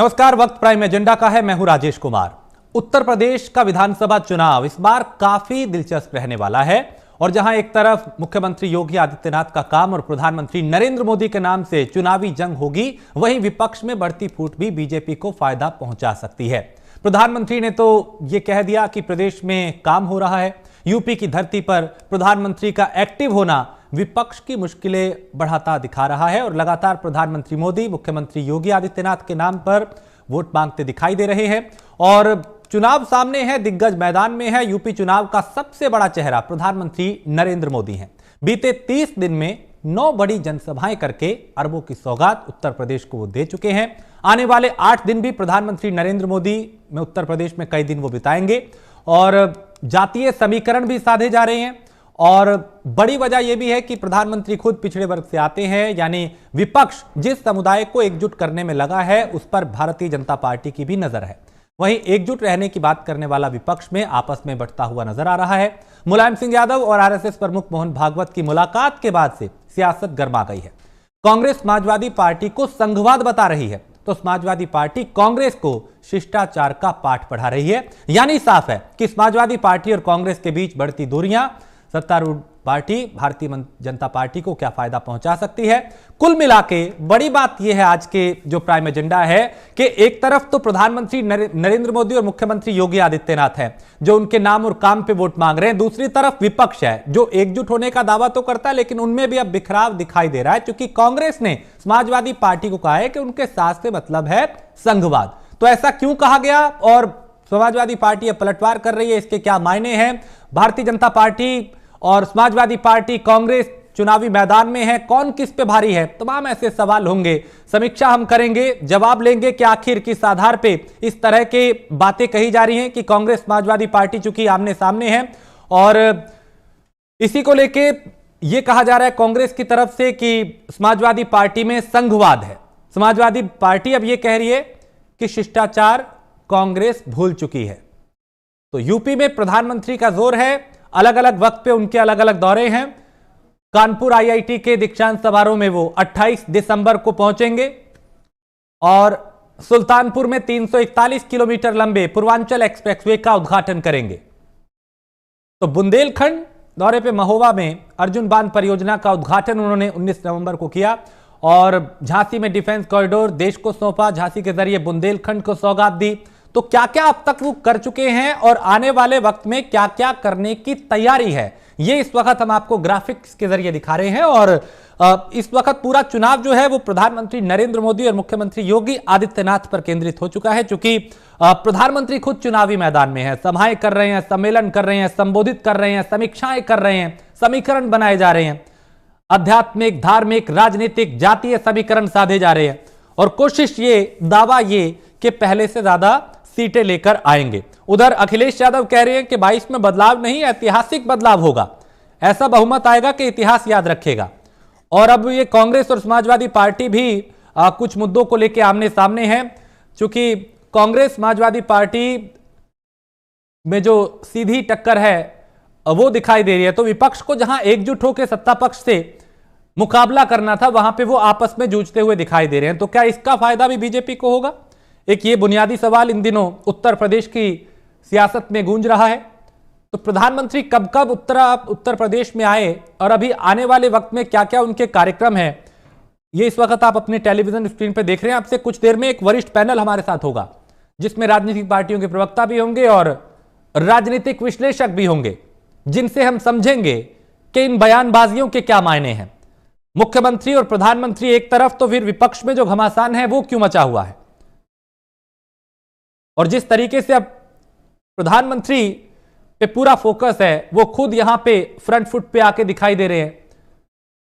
नमस्कार। वक्त prime agenda का है, मैं हूं राजेश कुमार। उत्तर प्रदेश का विधानसभा चुनाव इस बार काफी दिलचस्प रहने वाला है और जहां एक तरफ मुख्यमंत्री योगी आदित्यनाथ का काम और प्रधानमंत्री नरेंद्र मोदी के नाम से चुनावी जंग होगी, वहीं विपक्ष में बढ़ती फूट भी बीजेपी को फायदा पहुंचा सकती है। प्रधानमंत्री ने तो यह कह दिया कि प्रदेश में काम हो रहा है। यूपी की धरती पर प्रधानमंत्री का एक्टिव होना विपक्ष की मुश्किलें बढ़ाता दिखा रहा है और लगातार प्रधानमंत्री मोदी मुख्यमंत्री योगी आदित्यनाथ के नाम पर वोट मांगते दिखाई दे रहे हैं और चुनाव सामने है, दिग्गज मैदान में है। यूपी चुनाव का सबसे बड़ा चेहरा प्रधानमंत्री नरेंद्र मोदी हैं। बीते 30 दिन में 9 बड़ी जनसभाएं करके अरबों की सौगात उत्तर प्रदेश को वो दे चुके हैं। आने वाले 8 दिन भी प्रधानमंत्री नरेंद्र मोदी में उत्तर प्रदेश में कई दिन वो बिताएंगे और जातीय समीकरण भी साधे जा रहे हैं। और बड़ी वजह यह भी है कि प्रधानमंत्री खुद पिछड़े वर्ग से आते हैं, यानी विपक्ष जिस समुदाय को एकजुट करने में लगा है उस पर भारतीय जनता पार्टी की भी नजर है। वहीं एकजुट रहने की बात करने वाला विपक्ष में आपस में बंटता हुआ नजर आ रहा है। मुलायम सिंह यादव और आरएसएस प्रमुख मोहन भागवत की मुलाकात के बाद से सियासत गर्मा गई है। कांग्रेस समाजवादी पार्टी को संघवाद बता रही है तो समाजवादी पार्टी कांग्रेस को शिष्टाचार का पाठ पढ़ा रही है। यानी साफ है कि समाजवादी पार्टी और कांग्रेस के बीच बढ़ती दूरियां सत्तारूढ़ पार्टी भारतीय जनता पार्टी को क्या फायदा पहुंचा सकती है। कुल मिलाके बड़ी बात यह है आज के जो प्राइम एजेंडा है कि एक तरफ तो प्रधानमंत्री नरेंद्र मोदी और मुख्यमंत्री योगी आदित्यनाथ हैं जो उनके नाम और काम पे वोट मांग रहे हैं, दूसरी तरफ विपक्ष है जो एकजुट होने का दावा तो करता है लेकिन उनमें भी अब बिखराव दिखाई दे रहा है, क्योंकि कांग्रेस ने समाजवादी पार्टी को कहा है कि उनके साथ से मतलब है संघवाद। तो ऐसा क्यों कहा गया और समाजवादी पार्टी अब पलटवार कर रही है, इसके क्या मायने हैं। भारतीय जनता पार्टी और समाजवादी पार्टी कांग्रेस चुनावी मैदान में है, कौन किस पे भारी है, तमाम ऐसे सवाल होंगे। समीक्षा हम करेंगे, जवाब लेंगे कि आखिर किस आधार पे इस तरह के बातें कही जा रही हैं कि कांग्रेस समाजवादी पार्टी चूंकि आमने सामने है और इसी को लेके यह कहा जा रहा है कांग्रेस की तरफ से कि समाजवादी पार्टी में संघवाद है। समाजवादी पार्टी अब यह कह रही है कि शिष्टाचार कांग्रेस भूल चुकी है। तो यूपी में प्रधानमंत्री का जोर है, अलग अलग वक्त पे उनके अलग अलग दौरे हैं। कानपुर आईआईटी के दीक्षांत समारोह में वो 28 दिसंबर को पहुंचेंगे और सुल्तानपुर में 341 किलोमीटर लंबे पूर्वांचल एक्सप्रेसवे का उद्घाटन करेंगे। तो बुंदेलखंड दौरे पे महोबा में अर्जुन बांध परियोजना का उद्घाटन उन्होंने 19 नवंबर को किया और झांसी में डिफेंस कॉरिडोर देश को सौंपा, झांसी के जरिए बुंदेलखंड को सौगात दी। तो क्या क्या अब तक वो कर चुके हैं और आने वाले वक्त में क्या क्या करने की तैयारी है, ये इस वक्त हम आपको ग्राफिक्स के जरिए दिखा रहे हैं। और इस वक्त पूरा चुनाव जो है वो प्रधानमंत्री नरेंद्र मोदी और मुख्यमंत्री योगी आदित्यनाथ पर केंद्रित हो चुका है, क्योंकि प्रधानमंत्री खुद चुनावी मैदान में है, सभाएं कर रहे हैं, सम्मेलन कर रहे हैं, संबोधित कर रहे हैं, समीक्षाएं कर रहे हैं, समीकरण बनाए जा रहे हैं, आध्यात्मिक, धार्मिक, राजनीतिक, जातीय समीकरण साधे जा रहे हैं और कोशिश ये, दावा ये कि पहले से ज्यादा सीटें लेकर आएंगे। उधर अखिलेश यादव कह रहे हैं कि 22 में बदलाव नहीं, ऐतिहासिक बदलाव होगा, ऐसा बहुमत आएगा कि इतिहास याद रखेगा। और अब ये कांग्रेस और समाजवादी पार्टी भी कुछ मुद्दों को लेकर आमने सामने है, क्योंकि कांग्रेस समाजवादी पार्टी में जो सीधी टक्कर है वो दिखाई दे रही है। तो विपक्ष को जहां एकजुट होकर सत्ता पक्ष से मुकाबला करना था, वहां पे वो आपस में जूझते हुए दिखाई दे रहे हैं। तो क्या इसका फायदा भी बीजेपी को होगा? एक ये बुनियादी सवाल इन दिनों उत्तर प्रदेश की सियासत में गूंज रहा है। तो प्रधानमंत्री कब कब उत्तर प्रदेश में आए और अभी आने वाले वक्त में क्या क्या उनके कार्यक्रम हैं, ये इस वक्त आप अपने टेलीविजन स्क्रीन पर देख रहे हैं। आपसे कुछ देर में एक वरिष्ठ पैनल हमारे साथ होगा जिसमें राजनीतिक पार्टियों के प्रवक्ता भी होंगे और राजनीतिक विश्लेषक भी होंगे, जिनसे हम समझेंगे कि इन बयानबाजियों के क्या मायने हैं। मुख्यमंत्री और प्रधानमंत्री एक तरफ, तो फिर विपक्ष में जो घमासान है वो क्यों मचा हुआ है और जिस तरीके से अब प्रधानमंत्री पे पूरा फोकस है, वो खुद यहां पे फ्रंट फुट पे आके दिखाई दे रहे हैं,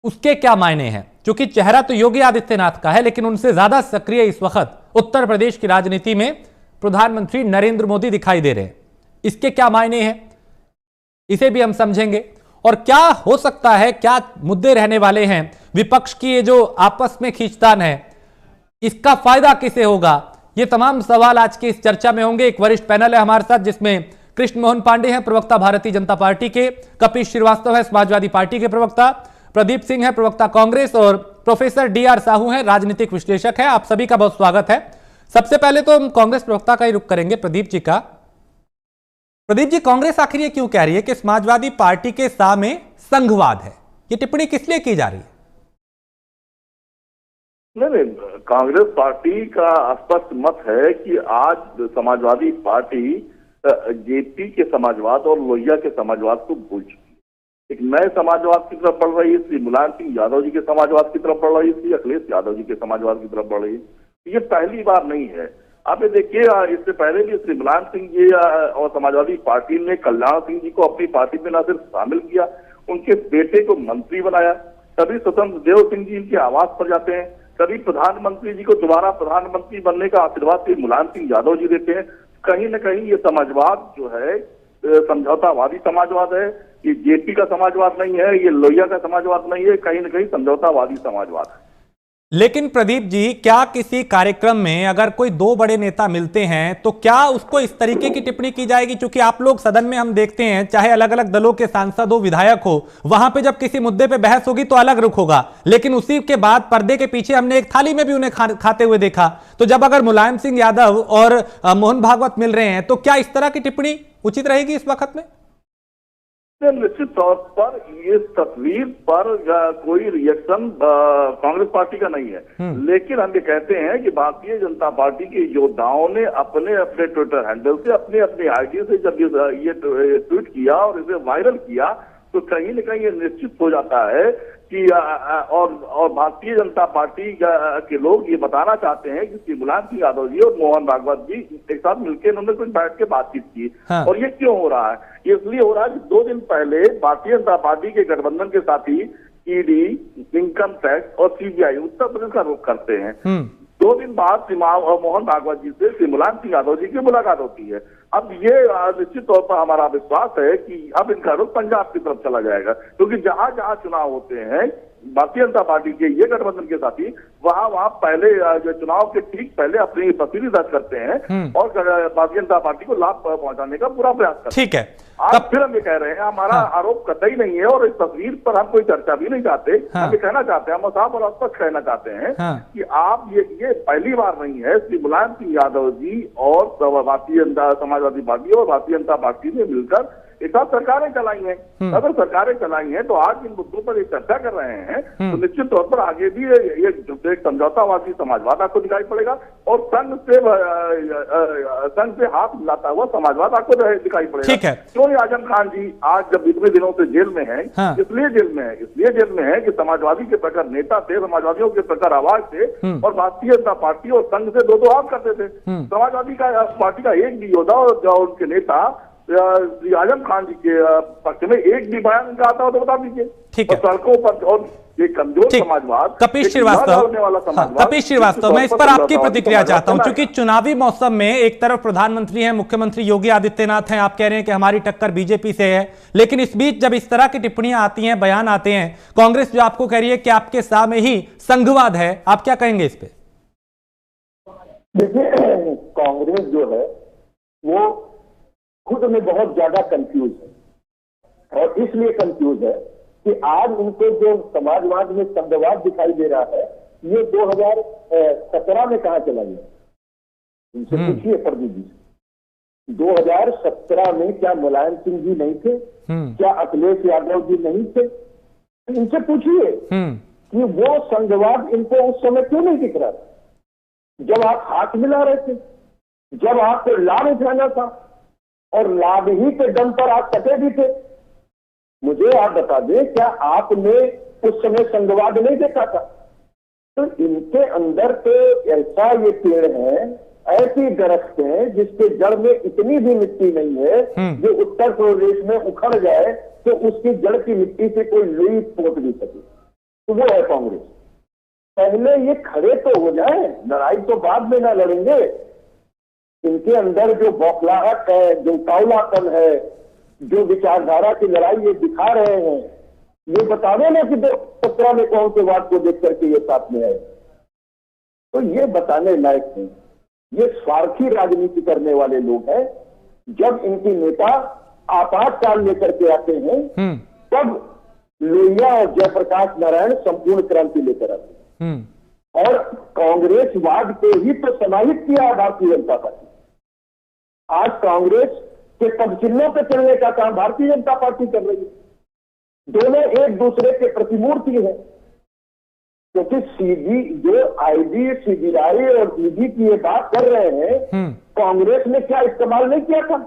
उसके क्या मायने हैं। क्योंकि चेहरा तो योगी आदित्यनाथ का है लेकिन उनसे ज्यादा सक्रिय इस वक्त उत्तर प्रदेश की राजनीति में प्रधानमंत्री नरेंद्र मोदी दिखाई दे रहे हैं। इसके क्या मायने हैं, इसे भी हम समझेंगे। और क्या हो सकता है, क्या मुद्दे रहने वाले हैं, विपक्ष की ये जो आपस में खींचतान है, इसका फायदा किसे होगा, ये तमाम सवाल आज की इस चर्चा में होंगे। एक वरिष्ठ पैनल है हमारे साथ जिसमें कृष्ण मोहन पांडे हैं, प्रवक्ता भारतीय जनता पार्टी के, कपिल श्रीवास्तव है समाजवादी पार्टी के प्रवक्ता, प्रदीप सिंह है प्रवक्ता कांग्रेस और प्रोफेसर डीआर साहू हैं राजनीतिक विश्लेषक है। आप सभी का बहुत स्वागत है। सबसे पहले तो हम कांग्रेस प्रवक्ता का ही रुख करेंगे, प्रदीप जी का। प्रदीप जी, कांग्रेस आखिर ये क्यों कह रही है कि समाजवादी पार्टी के सामने संघवाद है? ये टिप्पणी किस लिए की जा रही है? नहीं, कांग्रेस पार्टी का स्पष्ट मत है कि आज समाजवादी पार्टी जेपी के समाजवाद और लोहिया के समाजवाद को भूल चुकी है। एक नए समाजवाद की तरफ बढ़ रही है। श्री मुलायम सिंह यादव जी के समाजवाद की तरफ बढ़ रही है, श्री अखिलेश यादव जी के समाजवाद की तरफ बढ़ रही है। ये पहली बार नहीं है। आप ये देखिए, इससे पहले भी श्री मुलायम सिंह जी और समाजवादी पार्टी ने कल्याण सिंह जी को अपनी पार्टी में न सिर्फ शामिल किया, उनके बेटे को मंत्री बनाया। कभी स्वतंत्र देव सिंह जी इनके आवास पर जाते हैं, कभी प्रधानमंत्री जी को दोबारा प्रधानमंत्री बनने का आशीर्वाद श्री मुलायम सिंह यादव जी देते हैं। कहीं न कहीं ये समाजवाद जो है समझौतावादी समाजवाद है। ये जेपी का समाजवाद नहीं है, ये लोहिया का समाजवाद नहीं है, कहीं न कहीं समझौतावादी समाजवाद है। लेकिन प्रदीप जी, क्या किसी कार्यक्रम में अगर कोई दो बड़े नेता मिलते हैं तो क्या उसको इस तरीके की टिप्पणी की जाएगी? क्योंकि आप लोग सदन में हम देखते हैं, चाहे अलग अलग दलों के सांसद हो, विधायक हो, वहां पे जब किसी मुद्दे पे बहस होगी तो अलग रुख होगा, लेकिन उसी के बाद पर्दे के पीछे हमने एक थाली में भी उन्हें खाते हुए देखा। तो जब अगर मुलायम सिंह यादव और मोहन भागवत मिल रहे हैं तो क्या इस तरह की टिप्पणी उचित रहेगी इस वक्त में? निश्चित तौर पर ये तस्वीर पर कोई रिएक्शन कांग्रेस पार्टी का नहीं है, लेकिन हम ये कहते हैं कि भारतीय जनता पार्टी के योद्धाओं ने अपने अपने ट्विटर हैंडल से, अपने अपने आईडी से जब ये ट्वीट किया और इसे वायरल किया, तो कहीं न कहीं ये निश्चित हो जाता है कि और भारतीय जनता पार्टी के लोग ये बताना चाहते हैं कि श्री मुलायम सिंह यादव जी और मोहन भागवत जी एक साथ मिलकर इन्होंने कुछ बैठ के बातचीत की। हाँ। और ये क्यों हो रहा है? ये इसलिए हो रहा है कि 2 दिन पहले भारतीय जनता पार्टी के गठबंधन के साथी ईडी, इनकम टैक्स और सीबीआई उत्तर प्रदेश का रुख करते हैं। 2 दिन बाद मोहन भागवत जी से श्री मुलायम सिंह यादव जी की मुलाकात होती है। अब ये निश्चित तौर पर हमारा विश्वास है कि अब इनका रुख पंजाब की तरफ चला जाएगा, क्योंकि जहां जहां चुनाव होते हैं भारतीय जनता पार्टी के ये गठबंधन के साथी वहां पहले जो चुनाव के ठीक पहले अपनी तस्वीर दर्ज करते हैं और भारतीय जनता पार्टी को लाभ पहुंचाने का पूरा प्रयास करते हैं। ठीक है, आज फिर हम ये कह रहे हैं, हमारा आरोप कतई नहीं है और इस तस्वीर पर हम कोई चर्चा भी नहीं चाहते। हम ये कहना चाहते हैं, हम साफ और स्पष्ट कहना चाहते हैं कि आप ये पहली बार नहीं है श्री मुलायम सिंह यादव जी और भारतीय जनता समाजवादी पार्टी और भारतीय जनता पार्टी ने मिलकर एक साथ सरकारें चलाई हैं। अगर सरकारें चलाई हैं तो आज इन मुद्दों पर एक चर्चा कर रहे हैं, तो निश्चित तौर पर आगे भी ये एक समझौतावादी समाजवाद आपको दिखाई पड़ेगा और संघ से हाथ मिलाता हुआ समाजवाद आपको दिखाई पड़ेगा। ठीक है। क्यों नहीं आजम खान जी आज जब इतने दिनों से जेल में है? हाँ। इसलिए जेल में है कि समाजवादी के प्रखर नेता थे, समाजवादियों के प्रखर आवाज थे और भारतीय जनता पार्टी और संघ से दो हाथ करते थे। समाजवादी पार्टी का एक भी योद्धा और उनके नेता श्री आजम खान जी के पक्ष में एक भी बयान इनका आता हो तो बता दीजिए। ठीक है। सड़कों पर और एक कमजोर समाजवाद, कपिल श्रीवास्तव, मैं इस पर आपकी प्रतिक्रिया चाहता हूं, क्योंकि चुनावी मौसम में एक तरफ प्रधानमंत्री हैं, मुख्यमंत्री योगी आदित्यनाथ हैं, आप कह रहे हैं कि हमारी टक्कर बीजेपी से है, लेकिन इस बीच जब इस तरह की टिप्पणियां आती हैं, बयान आते हैं, कांग्रेस जो आपको कह रही है कि आपके सामने ही संघवाद है, आप क्या कहेंगे इस पे? देखिए, कांग्रेस जो है वो खुद में बहुत ज्यादा कंफ्यूज है और इसलिए कंफ्यूज है कि आज उनको जो समाजवाद में संघवाद दिखाई दे रहा है, ये 2017 में कहां चला गया? इनसे पूछिए प्रदीप जी, 2017 में क्या मुलायम सिंह जी नहीं थे? क्या अखिलेश यादव जी नहीं थे? इनसे पूछिए कि वो संघवाद इनको उस समय क्यों नहीं दिख रहा था, जब आप हाथ मिला रहे थे, जब आपको लाभ उठाना था और लाभ ही के दम पर आप कटे भी थे। मुझे आप बता दें, क्या आपने उस समय संघवाद नहीं देखा था? तो इनके अंदर तो ऐसा ये पेड़ है, ऐसी दरख्त है जिसके जड़ में इतनी भी मिट्टी नहीं है जो उत्तर प्रदेश में उखड़ जाए तो उसकी जड़ की मिट्टी से कोई लुई पोत भी सके। तो वो है कांग्रेस। पहले ये खड़े तो हो जाए, लड़ाई तो बाद में ना लड़ेंगे। इनके अंदर जो बौखलाहट है, जो कावलापन है, जो विचारधारा की लड़ाई ये दिखा रहे हैं, ये बताने ना कि 2017 में कौन से बात को देख करके ये साथ में है, तो ये बताने लायक है। ये स्वार्थी राजनीति करने वाले लोग हैं। जब इनकी नेता आपातकाल लेकर के आते हैं तब लोहिया और जयप्रकाश नारायण संपूर्ण क्रांति लेकर आते हैं। और कांग्रेसवाद को ही तो समाहित किया है भारतीय जनता पार्टी। आज कांग्रेस के पदचिन्हों पर चलने का काम भारतीय जनता पार्टी कर रही है। दोनों एक दूसरे के प्रतिमूर्ति है, क्योंकि सीधी जो आईडी, सीबीआई और ईडी की ये बात कर रहे हैं, कांग्रेस ने क्या इस्तेमाल नहीं किया था?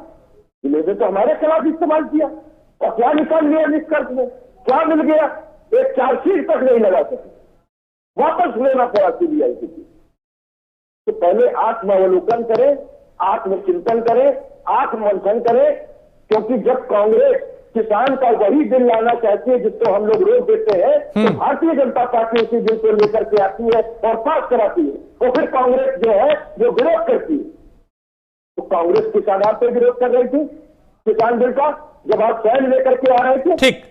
इन्होंने तो हमारे खिलाफ इस्तेमाल किया और क्या निकाल लिया निष्कर्ष में? क्या मिल गया? एक चार्जशीट तक नहीं लगा सके, वापस लेना पड़ा सीबीआई को। तो पहले आत्मावलोकन करें, आत्मचिंतन करें, आत्ममंथन करें, क्योंकि जब कांग्रेस किसान का वही बिल लाना चाहती है जिसको हम लोग रोक देते हैं, तो भारतीय जनता पार्टी उसी बिल को लेकर के आती है और पास कराती है, और फिर कांग्रेस जो है जो विरोध करती है। तो कांग्रेस किसान आप पे विरोध कर रही थी किसान बिल का, जब आप सैन लेकर के आ रहे थे। ठीक,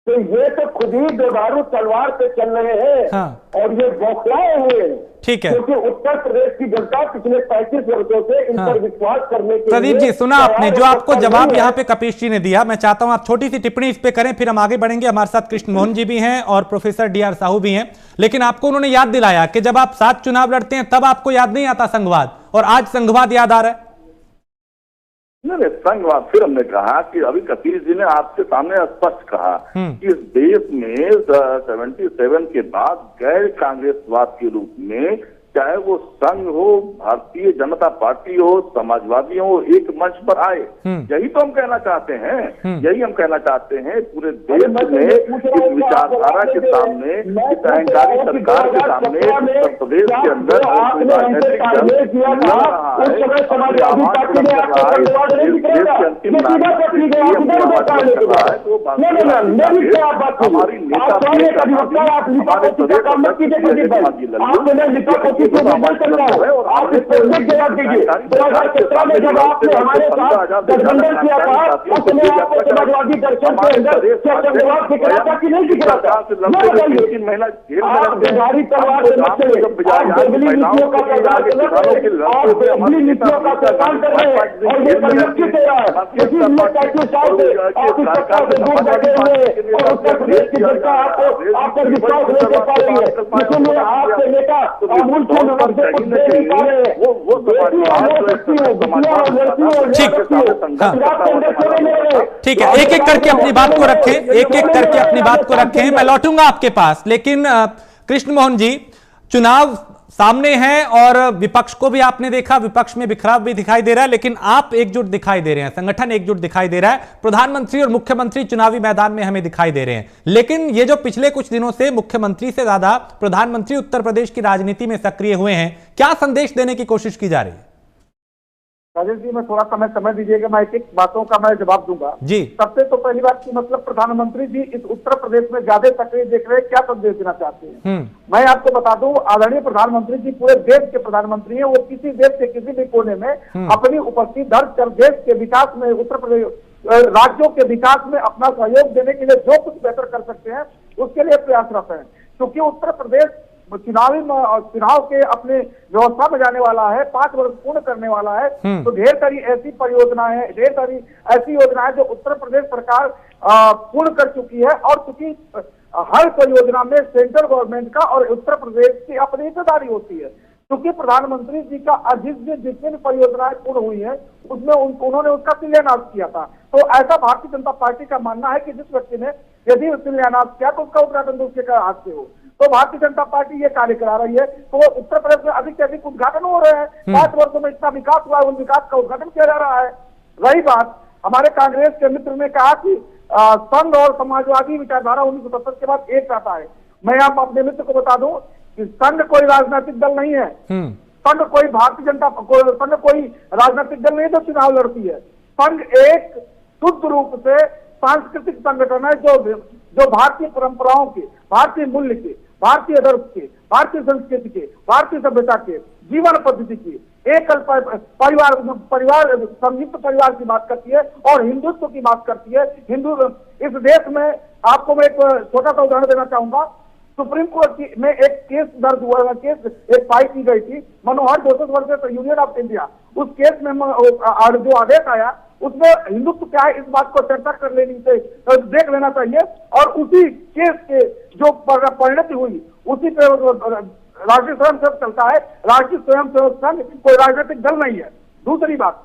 तो ये तो खुद ही बेबारू तलवार पे चल रहे हैं। हाँ। और ये बौखलाए हुए हैं। ठीक है, क्योंकि उत्तर प्रदेश की जनता पिछले 35 वर्षों से इन पर विश्वास करने के प्रदीप जी सुना आपने जो आपको जवाब यहाँ पे कपीश जी ने दिया। मैं चाहता हूं आप छोटी सी टिप्पणी इस पे करें, फिर हम आगे बढ़ेंगे। हमारे साथ कृष्ण मोहन जी भी हैं और प्रोफेसर डी आर साहू भी हैं। लेकिन आपको उन्होंने याद दिलाया कि जब आप 7 चुनाव लड़ते हैं तब आपको याद नहीं आता संघवाद, और आज संघवाद याद आ रहा है। नहीं, संघवाद फिर हमने कहा कि अभी कपिल जी ने आपके सामने स्पष्ट कहा कि इस देश में 77 के बाद गैर कांग्रेसवाद के रूप में, चाहे वो संघ हो, भारतीय जनता पार्टी हो, समाजवादी हो, एक मंच पर आए। यही तो हम कहना चाहते हैं, यही हम कहना चाहते हैं। पूरे देश में इस विचारधारा के सामने, इस अहंकारी सरकार के सामने, उत्तर प्रदेश के अंदर राजनीतिक दल लड़ रहा है, आवाज बुलंद कर रहा है, इस देश के अंतिम नागरिक हमारी नेता हमारे प्रदेश आप इस पर जवाब दीजिए। 2017 में जब आपने हमारे साथ गठबंधन किया था, उसमें आपको समाजवादी दर्शन के अंदर क्या संघवाद दिख रहा था कि नहीं दिख रहा था? आप बिहारी तलवार से मत चले, आप जंगली नीतियों का प्रचार कर रहे हैं, आप जंगली नीतियों का प्रचार कर रहे हैं, और ये परिलक्षित हो रहा है। इसीलिए 35 साल से आप इस सत्ता से दूर बैठे हुए हैं और उत्तर प्रदेश की जनता आपको आप पर विश्वास नहीं कर पा रही है। इसलिए आपके नेता अमूल ठीक है, एक एक करके अपनी बात को रखें, एक एक करके अपनी बात को रखें। मैं लौटूंगा आपके पास, लेकिन कृष्ण मोहन जी, चुनाव सामने हैं और विपक्ष को भी आपने देखा, विपक्ष में बिखराव भी दिखाई दे रहा है, लेकिन आप एकजुट दिखाई दे रहे हैं, संगठन एकजुट दिखाई दे रहा है। प्रधानमंत्री और मुख्यमंत्री चुनावी मैदान में हमें दिखाई दे रहे हैं। लेकिन ये जो पिछले कुछ दिनों से मुख्यमंत्री से ज्यादा प्रधानमंत्री उत्तर प्रदेश की राजनीति में सक्रिय हुए हैं, क्या संदेश देने की कोशिश की जा रही है? राजेश जी, मैं थोड़ा समय दीजिएगा, मैं एक एक बातों का मैं जवाब दूंगा जी। सबसे तो पहली बात की मतलब प्रधानमंत्री जी इस उत्तर प्रदेश में ज्यादा सक्रिय देख रहे हैं, क्या संदेश देना चाहते हैं? मैं आपको बता दूं, आदरणीय प्रधानमंत्री जी पूरे देश के प्रधानमंत्री हैं। वो किसी देश के किसी भी कोने में अपनी उपस्थिति दर्ज कर देश के विकास में, उत्तर प्रदेश राज्यों के विकास में अपना सहयोग देने के लिए जो कुछ बेहतर कर सकते हैं उसके लिए प्रयासरत है। क्योंकि उत्तर प्रदेश चुनाव के अपने व्यवस्था में जाने वाला है, 5 वर्ष पूर्ण करने वाला है, तो ढेर सारी ऐसी परियोजनाएं हैं, ढेर सारी ऐसी योजनाएं जो उत्तर प्रदेश सरकार पूर्ण कर चुकी है। और चूंकि हर परियोजना में सेंट्रल गवर्नमेंट का और उत्तर प्रदेश की अपनी हिस्सेदारी होती है, क्योंकि प्रधानमंत्री जी का जितनी भी परियोजनाएं पूर्ण हुई है उसमें उन्होंने उसका शिलान्यास किया था। तो ऐसा भारतीय जनता पार्टी का मानना है कि जिस व्यक्ति ने यदि शिलान्यास किया तो उसका उद्घाटन दूसरे का हाथ से हो। तो भारतीय जनता पार्टी ये कार्य करा रही है। तो उत्तर प्रदेश में अधिक से अधिक उद्घाटन हो रहे हैं, 5 वर्षों में इतना विकास हुआ है, उन विकास का उद्घाटन किया जा रहा है। रही बात, हमारे कांग्रेस के मित्र ने कहा कि संघ और समाजवादी विचारधारा 1970 के बाद एक रहता है। मैं आप अपने मित्र को बता दूं कि संघ कोई राजनीतिक दल नहीं है, संघ कोई भारतीय जनता संघ कोई राजनीतिक दल नहीं जो चुनाव लड़ती है। संघ एक शुद्ध रूप से सांस्कृतिक संगठन है जो भारतीय परंपराओं के, भारतीय मूल्य के, भारतीय आदर्श के, भारतीय संस्कृति के, भारतीय सभ्यता के, जीवन पद्धति की, एकल परिवार संयुक्त परिवार की बात करती है और हिंदुत्व की बात करती है। इस देश में आपको मैं एक छोटा सा उदाहरण देना चाहूंगा। सुप्रीम कोर्ट में एक केस दर्ज हुआ, केस एक फाइल की गई थी, Manohar Joseph versus Union of India. उस केस में जो आदेश आया उसमें हिंदुत्व क्या है इस बात को चर्चा कर लेनी चाहिए, देख लेना चाहिए। और उसी केस के जो परिणति हुई उसी पे राष्ट्रीय स्वयंसेवक चलता है। राष्ट्रीय स्वयंसेवक संघ कोई राजनीतिक दल नहीं है। दूसरी बात,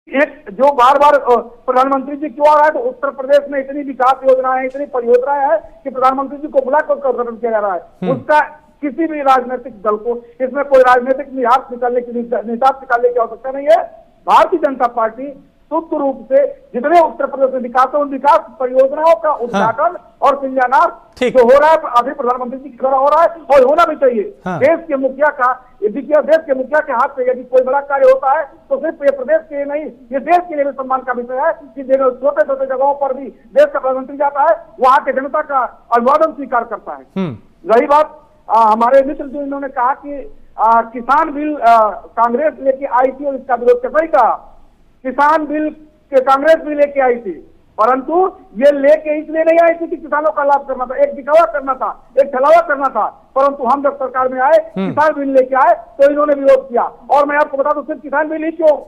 एक जो बार बार प्रधानमंत्री जी क्यों आ रहा है, तो उत्तर प्रदेश में इतनी विकास योजनाएं, इतनी परियोजनाएं हैं कि प्रधानमंत्री जी को बुलाकर उद्घाटन किया जा रहा है। उसका किसी भी राजनीतिक दल को इसमें कोई राजनीतिक निहितार्थ निकालने की आवश्यकता नहीं है। भारतीय जनता पार्टी शुद्ध रूप से जितने उत्तर प्रदेश में विकास है, उन विकास परियोजनाओं का उद्घाटन और शिलान्यास जो हो रहा है अभी प्रधानमंत्री जी के द्वारा हो रहा है, और होना भी चाहिए। देश के मुखिया का, देश के मुखिया के हाथ से यदि कोई बड़ा कार्य होता है तो सिर्फ ये प्रदेश के लिए नहीं, ये देश के लिए भी सम्मान का विषय है कि छोटे छोटे जगहों पर भी देश का प्रधानमंत्री जाता है, वहां के जनता का अभिवादन स्वीकार करता है। रही बात हमारे मित्र जो इन्होंने कहा कि किसान बिल कांग्रेस लेके आई थी और इसका विरोध कर, सही कहा, किसान बिल के कांग्रेस भी लेके आई थी, परंतु ये लेके इसलिए नहीं आई थी कि किसानों का लाभ करना था, एक दिखावा करना था, एक छलावा करना था। परंतु हम जब सरकार में आए, किसान बिल लेके आए तो इन्होंने विरोध किया। और मैं आपको बता दूं, सिर्फ किसान बिल ही क्यों,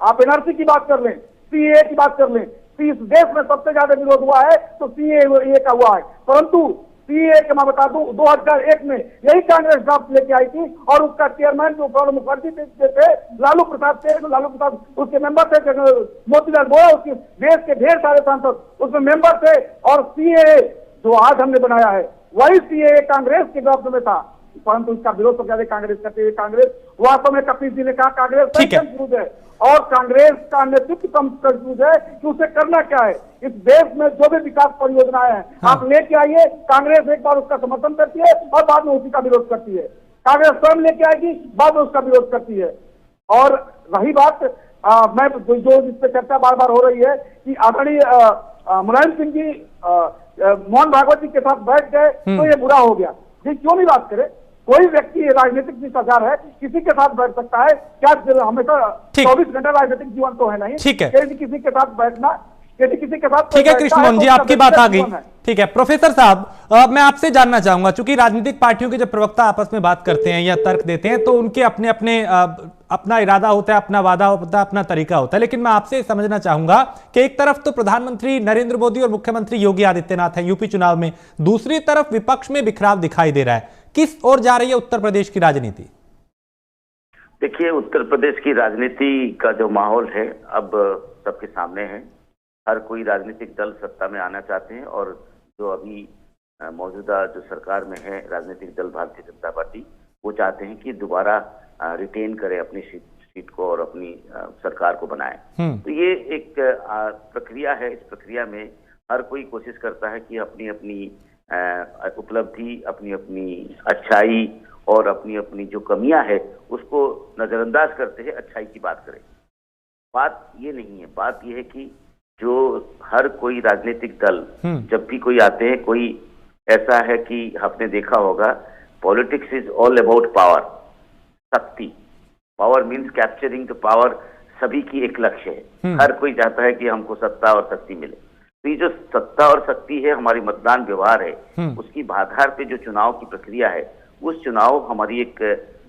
आप एनआरसी की बात कर लें, सीए की बात कर लें, इस देश में सबसे ज्यादा विरोध हुआ है तो सीए का हुआ है। परंतु सीए के मैं बता दूं 2001 में यही कांग्रेस ड्राफ्ट लेके आई थी और उसका चेयरमैन जो प्रणब मुखर्जी थे, लालू प्रसाद थे, लालू प्रसाद उसके मेंबर थे, मोतीलाल वोरा उसके, देश के ढेर सारे सांसद उसमें मेंबर थे। और सीए जो आज हमने बनाया है वही सीए कांग्रेस के ड्राफ्ट में था, परंतु इसका विरोध तो क्या कांग्रेस करती है। कांग्रेस वास्तव में, कपिल जी ने कहा, कांग्रेस कंफ्यूज है और कांग्रेस का नेतृत्व कंफ्यूज है कि उसे करना क्या है। इस देश में जो भी विकास परियोजनाएं हैं आप लेके आइए, कांग्रेस एक बार उसका समर्थन करती है और बाद में उसी का विरोध करती है। कांग्रेस स्वयं लेके आएगी, बाद में उसका विरोध करती है। और रही बात मैं जो इस पर चर्चा बार बार हो रही है कि आदरणीय मुलायम सिंह जी मोहन भागवत जी के साथ बैठ गए तो ये बुरा हो गया। जी क्यों नहीं बात करे, कोई व्यक्ति राजनीतिक शिष्टाचार है, किसी के साथ बैठ सकता है, क्या हमेशा 24 घंटे राजनीतिक जीवन तो है नहीं। ठीक है, किसी के साथ बैठना, किसी के साथ, ठीक है कृष्ण मोहन जी, आपकी बात आ गई। ठीक है प्रोफेसर साहब, मैं आपसे जानना चाहूंगा, चूंकि राजनीतिक पार्टियों के जब प्रवक्ता आपस में बात करते हैं या तर्क देते हैं तो उनके अपने अपने अपना इरादा होता है, अपना वादा होता है, अपना तरीका होता है, लेकिन मैं आपसे समझना चाहूंगा कि एक तरफ तो प्रधानमंत्री नरेंद्र मोदी और मुख्यमंत्री योगी आदित्यनाथ हैं यूपी चुनाव में, दूसरी तरफ विपक्ष में बिखराव दिखाई दे रहा है। किस ओर जा रही है उत्तर प्रदेश की राजनीति? देखिए, उत्तर प्रदेश की राजनीति का जो माहौल है अब सबके सामने है। हर कोई राजनीतिक दल सत्ता में आना चाहते हैं और जो अभी मौजूदा जो सरकार में है राजनीतिक दल भारतीय जनता पार्टी, वो चाहते हैं कि दोबारा रिटेन करे अपनी सीट को और अपनी सरकार को बनाए। तो ये एक प्रक्रिया है। इस प्रक्रिया में हर कोई कोशिश करता है कि अपनी अपनी उपलब्धि, अपनी अपनी अच्छाई और अपनी अपनी जो कमियां है उसको नजरअंदाज करते हैं, अच्छाई की बात करें। बात ये नहीं है, बात ये है कि जो हर कोई राजनीतिक दल जब भी कोई आते हैं, कोई ऐसा है कि आपने देखा होगा, politics is all about power, शक्ति। Power means capturing the power, सभी की एक लक्ष्य है। हर कोई चाहता है कि हमको सत्ता और शक्ति मिले। तो ये जो सत्ता और शक्ति है, हमारी मतदान व्यवहार है, उसकी आधार पे जो चुनाव की प्रक्रिया है, उस चुनाव हमारी एक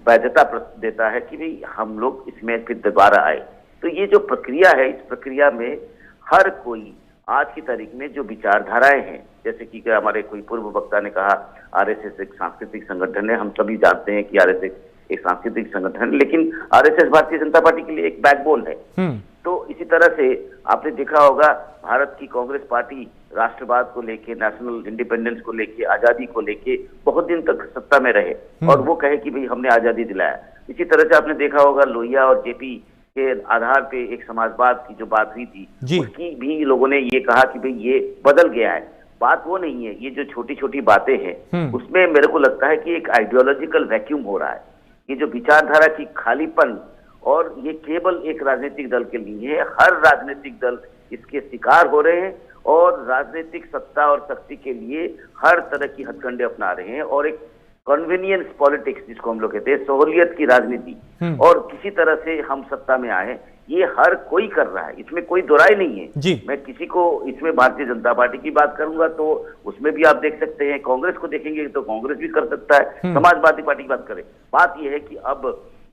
वैधता देता है कि भाई हम लोग इसमें फिर दोबारा आए। तो ये जो प्रक्रिया है, इस प्रक्रिया में हर कोई आज की तारीख में जो विचारधाराएं हैं, जैसे कि हमारे कोई पूर्व वक्ता ने कहा आरएसएस एक सांस्कृतिक संगठन है, हम सभी जानते हैं कि आरएसएस एक सांस्कृतिक संगठन है, लेकिन आरएसएस भारतीय जनता पार्टी के लिए एक बैकबोन है। तो इसी तरह से आपने देखा होगा भारत की कांग्रेस पार्टी राष्ट्रवाद को लेके, नेशनल इंडिपेंडेंस को लेके, आजादी को लेके बहुत दिन तक सत्ता में रहे और वो कहे कि भाई हमने आजादी दिलाया। इसी तरह से आपने देखा होगा लोहिया और जेपी के आधार पे एक समाजवाद की जो बात हुई थी, उसकी भी लोगों ने ये कहा कि भाई ये बदल गया है। बात वो नहीं है, ये जो छोटी छोटी बातें हैं उसमें मेरे को लगता है कि एक आइडियोलॉजिकल वैक्यूम हो रहा है। ये जो विचारधारा की खालीपन, और ये केवल एक राजनीतिक दल के लिए है, हर राजनीतिक दल इसके शिकार हो रहे हैं और राजनीतिक सत्ता और शक्ति के लिए हर तरह की हथकंडे अपना रहे हैं और एक कन्वीनियंस पॉलिटिक्स जिसको हम लोग कहते हैं, सहूलियत की राजनीति, और किसी तरह से हम सत्ता में आए, ये हर कोई कर रहा है, इसमें कोई दोराई नहीं है। मैं किसी को इसमें भारतीय जनता पार्टी की बात करूंगा तो उसमें भी आप देख सकते हैं, कांग्रेस को देखेंगे तो कांग्रेस भी कर सकता है, समाजवादी पार्टी की बात करें। बात यह है कि अब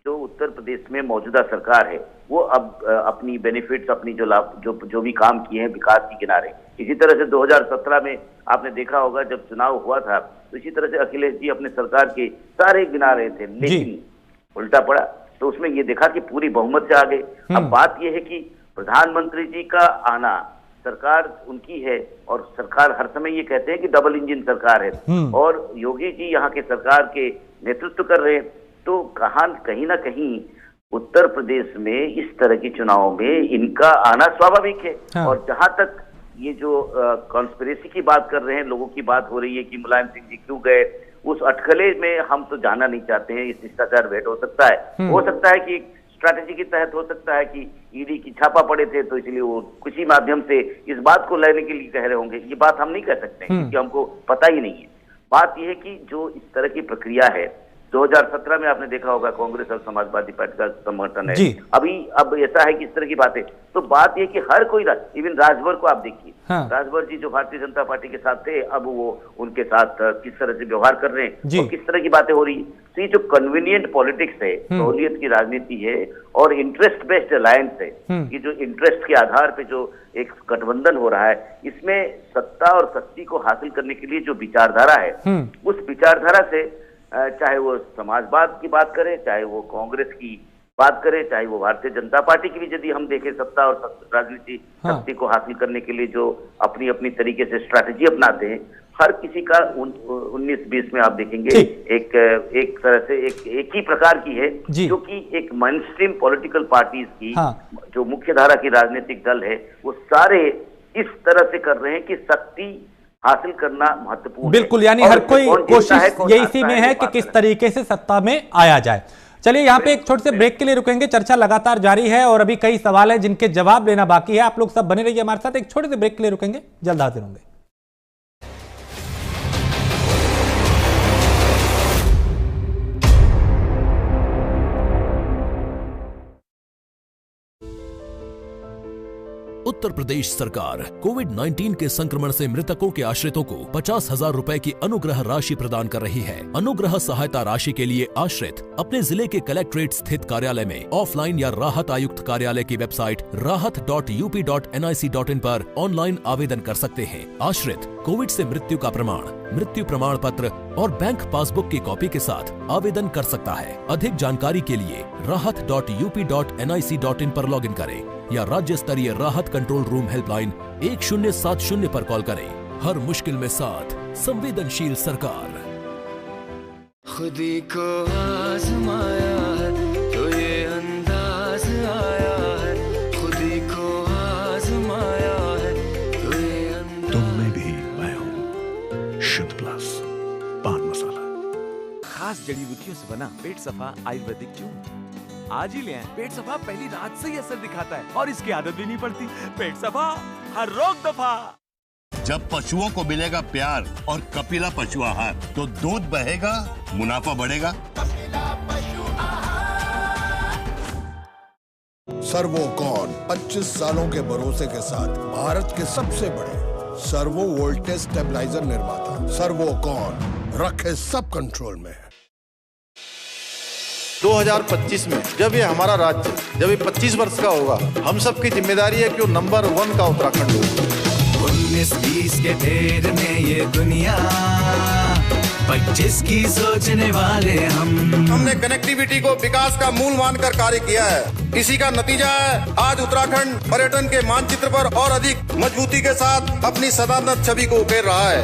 जो उत्तर प्रदेश में मौजूदा सरकार है वो अब अपनी बेनिफिट्स, अपनी जो लाभ, जो भी काम किए हैं विकास के किनारे। इसी तरह से 2017 में आपने देखा होगा जब चुनाव हुआ था तो इसी तरह से अखिलेश जी अपने सरकार के सारे गिना रहे थे, लेकिन उल्टा पड़ा। तो उसमें ये देखा कि पूरी बहुमत से आ गए। अब बात यह है कि प्रधानमंत्री जी का आना, सरकार उनकी है और सरकार हर समय ये कहते हैं कि डबल इंजन सरकार है और योगी जी यहाँ के सरकार के नेतृत्व कर रहे हैं। तो कहीं ना कहीं उत्तर प्रदेश में इस तरह के चुनाव में इनका आना स्वाभाविक है। हाँ। और जहां तक ये जो कॉन्स्पिरेसी की बात कर रहे हैं, लोगों की बात हो रही है कि मुलायम सिंह जी क्यों गए, उस अटकले में हम तो जाना नहीं चाहते हैं। ये शिष्टाचार भेंट हो सकता है कि स्ट्रैटेजी के तहत हो सकता है कि ईडी की छापा पड़े थे तो इसलिए वो किसी माध्यम से इस बात को लेने के लिए कह रहे होंगे। ये बात हम नहीं कह सकते क्योंकि हमको पता ही नहीं है। बात यह है कि जो इस तरह की प्रक्रिया है 2017 में आपने देखा होगा कांग्रेस और समाजवादी पार्टी का समर्थन है। अब ऐसा है कि इस तरह की बातें, तो बात यह कि हर कोई, इवन राजभर को आप देखिए। हाँ। राजभर जी जो भारतीय जनता पार्टी के साथ थे, अब वो उनके साथ किस तरह से व्यवहार कर रहे हैं और किस तरह की बातें हो रही है। तो ये जो कन्वीनियंट पॉलिटिक्स है, सहूलियत की राजनीति है और इंटरेस्ट बेस्ड अलायंस है, ये जो इंटरेस्ट के आधार पे जो एक गठबंधन हो रहा है, इसमें सत्ता और शक्ति को हासिल करने के लिए जो विचारधारा है, उस विचारधारा से चाहे वो समाजवाद की बात करें, चाहे वो कांग्रेस की बात करें, चाहे वो भारतीय जनता पार्टी की भी यदि हम देखें, सत्ता और राजनीति शक्ति को हासिल करने के लिए जो अपनी अपनी तरीके से स्ट्रैटेजी अपनाते हैं, हर किसी का 19-20 में आप देखेंगे एक तरह से एक ही प्रकार की है, जो कि एक मेनस्ट्रीम पॉलिटिकल पार्टीज की जो मुख्य धारा की राजनीतिक दल है, वो सारे इस तरह से कर रहे हैं कि शक्ति हासिल करना महत्वपूर्ण। बिल्कुल, यानी हर कोई कोशिश यही में है कि किस तरीके से सत्ता में आया जाए। चलिए यहाँ पे एक छोटे से ब्रेक के लिए रुकेंगे, चर्चा लगातार जारी है और अभी कई सवाल हैं जिनके जवाब लेना बाकी है। आप लोग सब बने रहिए हमारे साथ, एक छोटे से ब्रेक के लिए रुकेंगे, जल्द हाजिर होंगे। उत्तर प्रदेश सरकार कोविड-19 के संक्रमण से मृतकों के आश्रितों को 50,000 रुपए की अनुग्रह राशि प्रदान कर रही है। अनुग्रह सहायता राशि के लिए आश्रित अपने जिले के कलेक्ट्रेट स्थित कार्यालय में ऑफलाइन या राहत आयुक्त कार्यालय की वेबसाइट rahat.up.nic.in पर ऑनलाइन आवेदन कर सकते हैं। आश्रित कोविड से मृत्यु का प्रमाण, मृत्यु प्रमाण पत्र और बैंक पासबुक की कॉपी के साथ आवेदन कर सकता है। अधिक जानकारी के लिए rahat.up.nic.in पर लॉगिन करें या राज्य स्तरीय राहत कंट्रोल रूम हेल्पलाइन 1070 पर कॉल करें। हर मुश्किल में साथ, संवेदनशील सरकार। खुदी को आजमाया है तो ये अंदाज आया है, खुदी को आजमाया है तो ये अंदाज। तुम में भी मैं हूँ, शुद्ध प्लस पान मसाला। खास जड़ी बूटियों से बना पेट सफा आयुर्वेदिक चूर्ण आज ही ले आए। पेट सफा पहली रात से ही असर दिखाता है और इसकी आदत भी नहीं पड़ती। पेट सफा, हर रोग दफा। जब पशुओं को मिलेगा प्यार और कपिला पशु आहार तो दूध बहेगा, मुनाफा बढ़ेगा। सर्वोकॉन 25 सालों के भरोसे के साथ भारत के सबसे बड़े सर्वो वोल्टेज स्टेबलाइजर निर्माता। सर्वोकॉन रखे सब कंट्रोल में। 2025 में जब ये हमारा राज्य जब ये 25 वर्ष का होगा, हम सब की जिम्मेदारी है कि वो नंबर 1 का उत्तराखंड हो। 19-20 के फेर में ये दुनिया 25 की सोचने वाले हमने कनेक्टिविटी को विकास का मूल मानकर कार्य किया है। इसी का नतीजा है आज उत्तराखंड पर्यटन के मानचित्र पर और अधिक मजबूती के साथ अपनी सदानत छवि को उकेर रहा है।